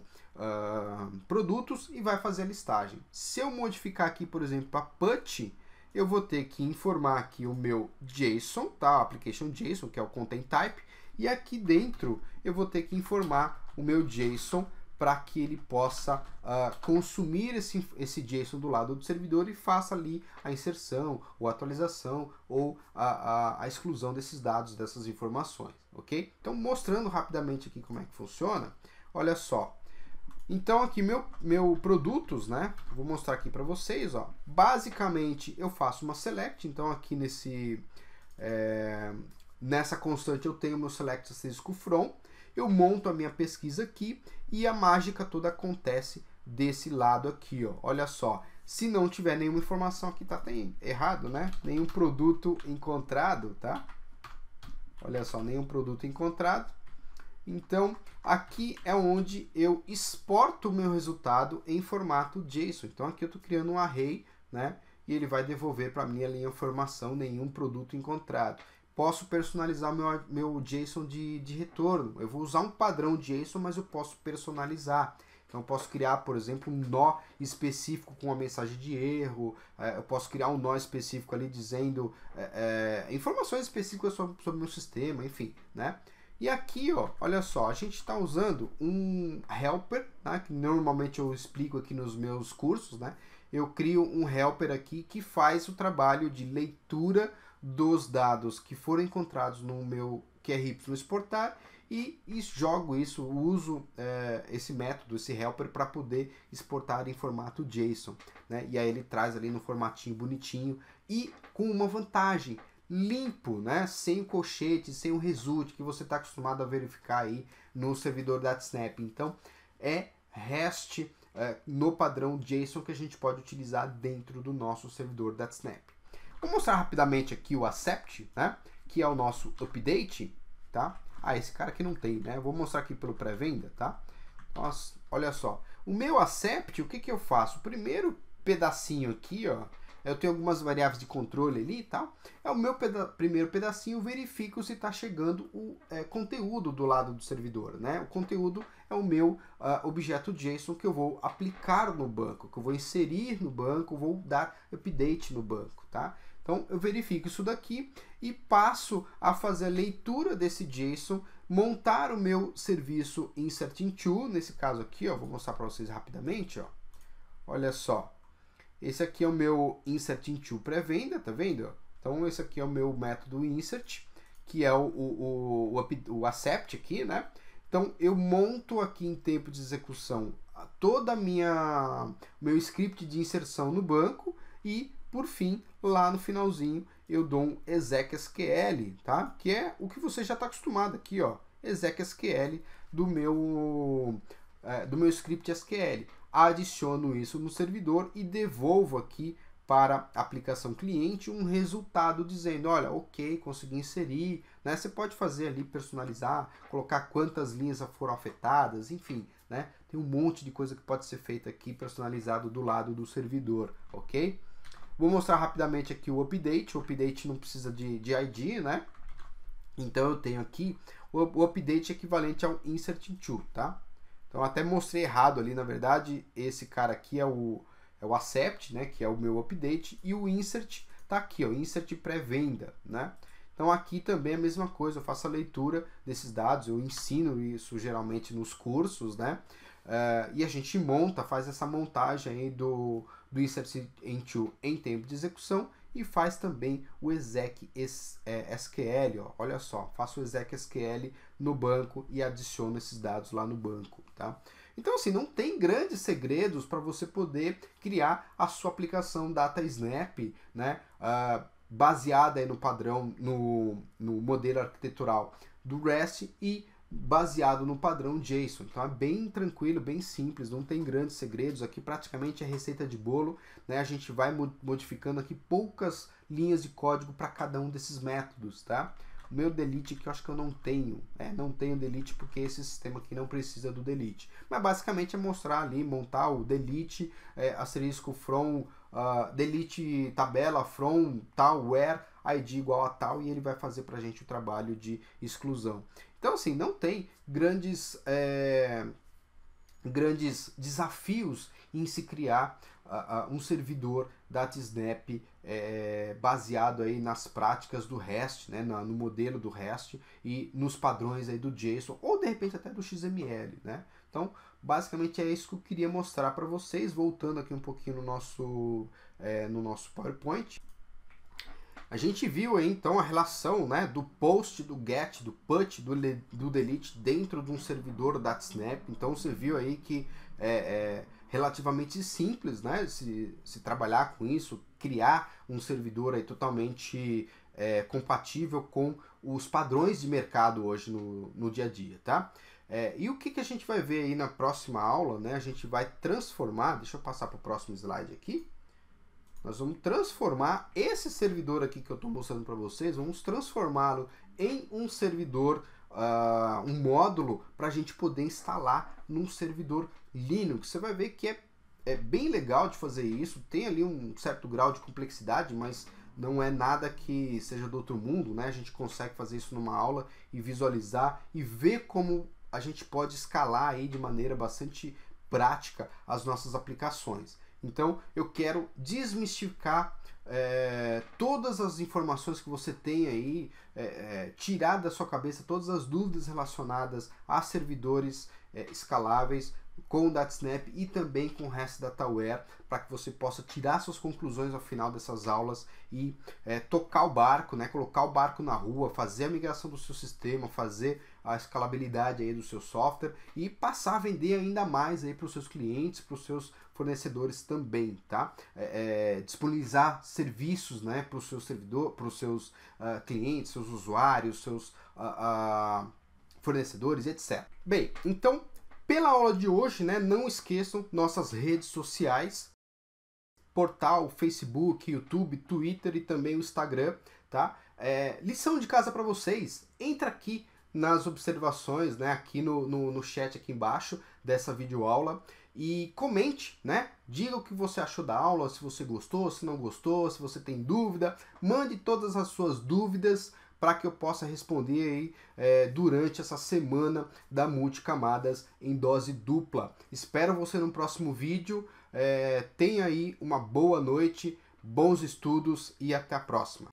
produtos e vai fazer a listagem. Se eu modificar aqui, por exemplo, para put, eu vou ter que informar aqui o meu JSON, tá? Application JSON, que é o content type, e aqui dentro eu vou ter que informar o meu JSON para que ele possa consumir esse JSON do lado do servidor e faça ali a inserção, ou atualização, ou a exclusão desses dados, dessas informações, ok? Então, mostrando rapidamente aqui como é que funciona, olha só. Então, aqui meu produtos, né? Vou mostrar aqui para vocês, ó. Basicamente, eu faço uma select, então aqui nessa constante eu tenho meu select asterisco from, eu monto a minha pesquisa aqui e a mágica toda acontece desse lado aqui, ó. Olha só, se não tiver nenhuma informação aqui, tá errado, né? Nenhum produto encontrado, tá? Olha só, nenhum produto encontrado. Então, aqui é onde eu exporto o meu resultado em formato JSON. Então, aqui eu estou criando um array, né? E ele vai devolver para mim ali a informação, nenhum produto encontrado. Posso personalizar meu JSON de retorno. Eu vou usar um padrão JSON, mas eu posso personalizar. Então, eu posso criar, por exemplo, um nó específico com uma mensagem de erro. Eu posso criar um nó específico ali dizendo informações específicas sobre o meu sistema, enfim, né? E aqui, ó, olha só, a gente está usando um helper, né, que normalmente eu explico aqui nos meus cursos, né? Eu crio um helper aqui que faz o trabalho de leitura dos dados que foram encontrados no meu QRY exportar e jogo isso, uso esse método, esse helper, para poder exportar em formato JSON, né? E aí ele traz ali no formatinho bonitinho e com uma vantagem, limpo, né? Sem o colchete, sem o result que você está acostumado a verificar aí no servidor DataSnap. Então, é REST no padrão JSON que a gente pode utilizar dentro do nosso servidor DataSnap. Vou mostrar rapidamente aqui o accept, né? Que é o nosso update, tá? Esse cara aqui não tem, né? Vou mostrar aqui pelo pré-venda, tá? Nossa, olha só. O meu accept, o que que eu faço? O primeiro pedacinho aqui, ó, eu tenho algumas variáveis de controle ali e tal. É o meu primeiro pedacinho, verifico se está chegando o conteúdo do lado do servidor, né? O conteúdo é o meu objeto JSON que eu vou aplicar no banco, que eu vou inserir no banco, vou dar update no banco, tá? Então, eu verifico isso daqui e passo a fazer a leitura desse JSON, montar o meu serviço insert into, nesse caso aqui, ó, vou mostrar para vocês rapidamente, ó. Olha só. Esse aqui é o meu insert into pré-venda, tá vendo? Então, esse aqui é o meu método insert, que é o accept aqui, né? Então, eu monto aqui em tempo de execução toda a meu script de inserção no banco e, por fim, lá no finalzinho, eu dou um exec_sql, tá? Que é o que você já está acostumado aqui, ó, exec_sql do meu script SQL. adiciono isso no servidor e devolvo aqui para a aplicação cliente um resultado dizendo, olha, ok, consegui inserir, né? Você pode fazer ali, personalizar, colocar quantas linhas foram afetadas, enfim, né? Tem um monte de coisa que pode ser feita aqui personalizado do lado do servidor, ok? Vou mostrar rapidamente aqui o update não precisa de ID, né? Então eu tenho aqui o update equivalente ao insert into, tá? Então até mostrei errado ali, na verdade, esse cara aqui é o accept, né, que é o meu update, e o insert tá aqui, ó, insert pré-venda, né? Então aqui também é a mesma coisa, eu faço a leitura desses dados, eu ensino isso geralmente nos cursos, né? E a gente faz essa montagem aí do insert into em tempo de execução e faz também o exec SQL, ó, olha só, faço o exec SQL no banco e adiciono esses dados lá no banco, tá? Então, assim, não tem grandes segredos para você poder criar a sua aplicação DataSnap, né? Baseada aí no padrão, no modelo arquitetural do REST e baseado no padrão JSON. Então é bem tranquilo, bem simples, não tem grandes segredos. Aqui praticamente é receita de bolo, né? A gente vai modificando aqui poucas linhas de código para cada um desses métodos, tá? O meu delete que eu acho que eu não tenho, não tenho delete porque esse sistema aqui não precisa do delete. Mas basicamente é mostrar ali, montar o delete, asterisco from, delete tabela from tal, where, id igual a tal, e ele vai fazer pra gente o trabalho de exclusão. Então assim, não tem grandes desafios em se criar um servidor DataSnap baseado aí nas práticas do REST, né, no modelo do REST e nos padrões aí do JSON, ou de repente até do XML, né? Então, basicamente é isso que eu queria mostrar para vocês, voltando aqui um pouquinho no nosso PowerPoint. A gente viu aí então a relação, né, do post, do get, do put, do delete dentro de um servidor DataSnap. Então você viu aí que é relativamente simples, né, se trabalhar com isso, criar um servidor aí totalmente compatível com os padrões de mercado hoje no dia a dia, tá? E o que a gente vai ver aí na próxima aula, né? A gente vai transformar, deixa eu passar para o próximo slide aqui. Nós vamos transformar esse servidor aqui que eu estou mostrando para vocês, vamos transformá-lo em um servidor, um módulo para a gente poder instalar num servidor Linux. Você vai ver que é bem legal de fazer isso, tem ali um certo grau de complexidade, mas não é nada que seja do outro mundo, né? A gente consegue fazer isso numa aula e visualizar e ver como a gente pode escalar aí de maneira bastante prática as nossas aplicações. Então eu quero desmistificar todas as informações que você tem aí, tirar da sua cabeça todas as dúvidas relacionadas a servidores escaláveis com o DataSnap e também com o REST Dataware, para que você possa tirar suas conclusões ao final dessas aulas e tocar o barco, né, colocar o barco na rua, fazer a migração do seu sistema, fazer a escalabilidade aí do seu software e passar a vender ainda mais aí para os seus clientes, para os seus fornecedores também, tá? Disponibilizar serviços, né, para o seu servidor, para os seus clientes, seus usuários, seus fornecedores, etc. Bem, então pela aula de hoje, né, não esqueçam nossas redes sociais, portal, Facebook, YouTube, Twitter e também o Instagram, tá? Lição de casa para vocês, entra aqui nas observações, né, aqui no chat aqui embaixo dessa videoaula e comente, né? Diga o que você achou da aula, se você gostou, se não gostou, se você tem dúvida, mande todas as suas dúvidas para que eu possa responder aí durante essa semana da multicamadas em dose dupla. Espero você no próximo vídeo. Tenha aí uma boa noite, bons estudos e até a próxima.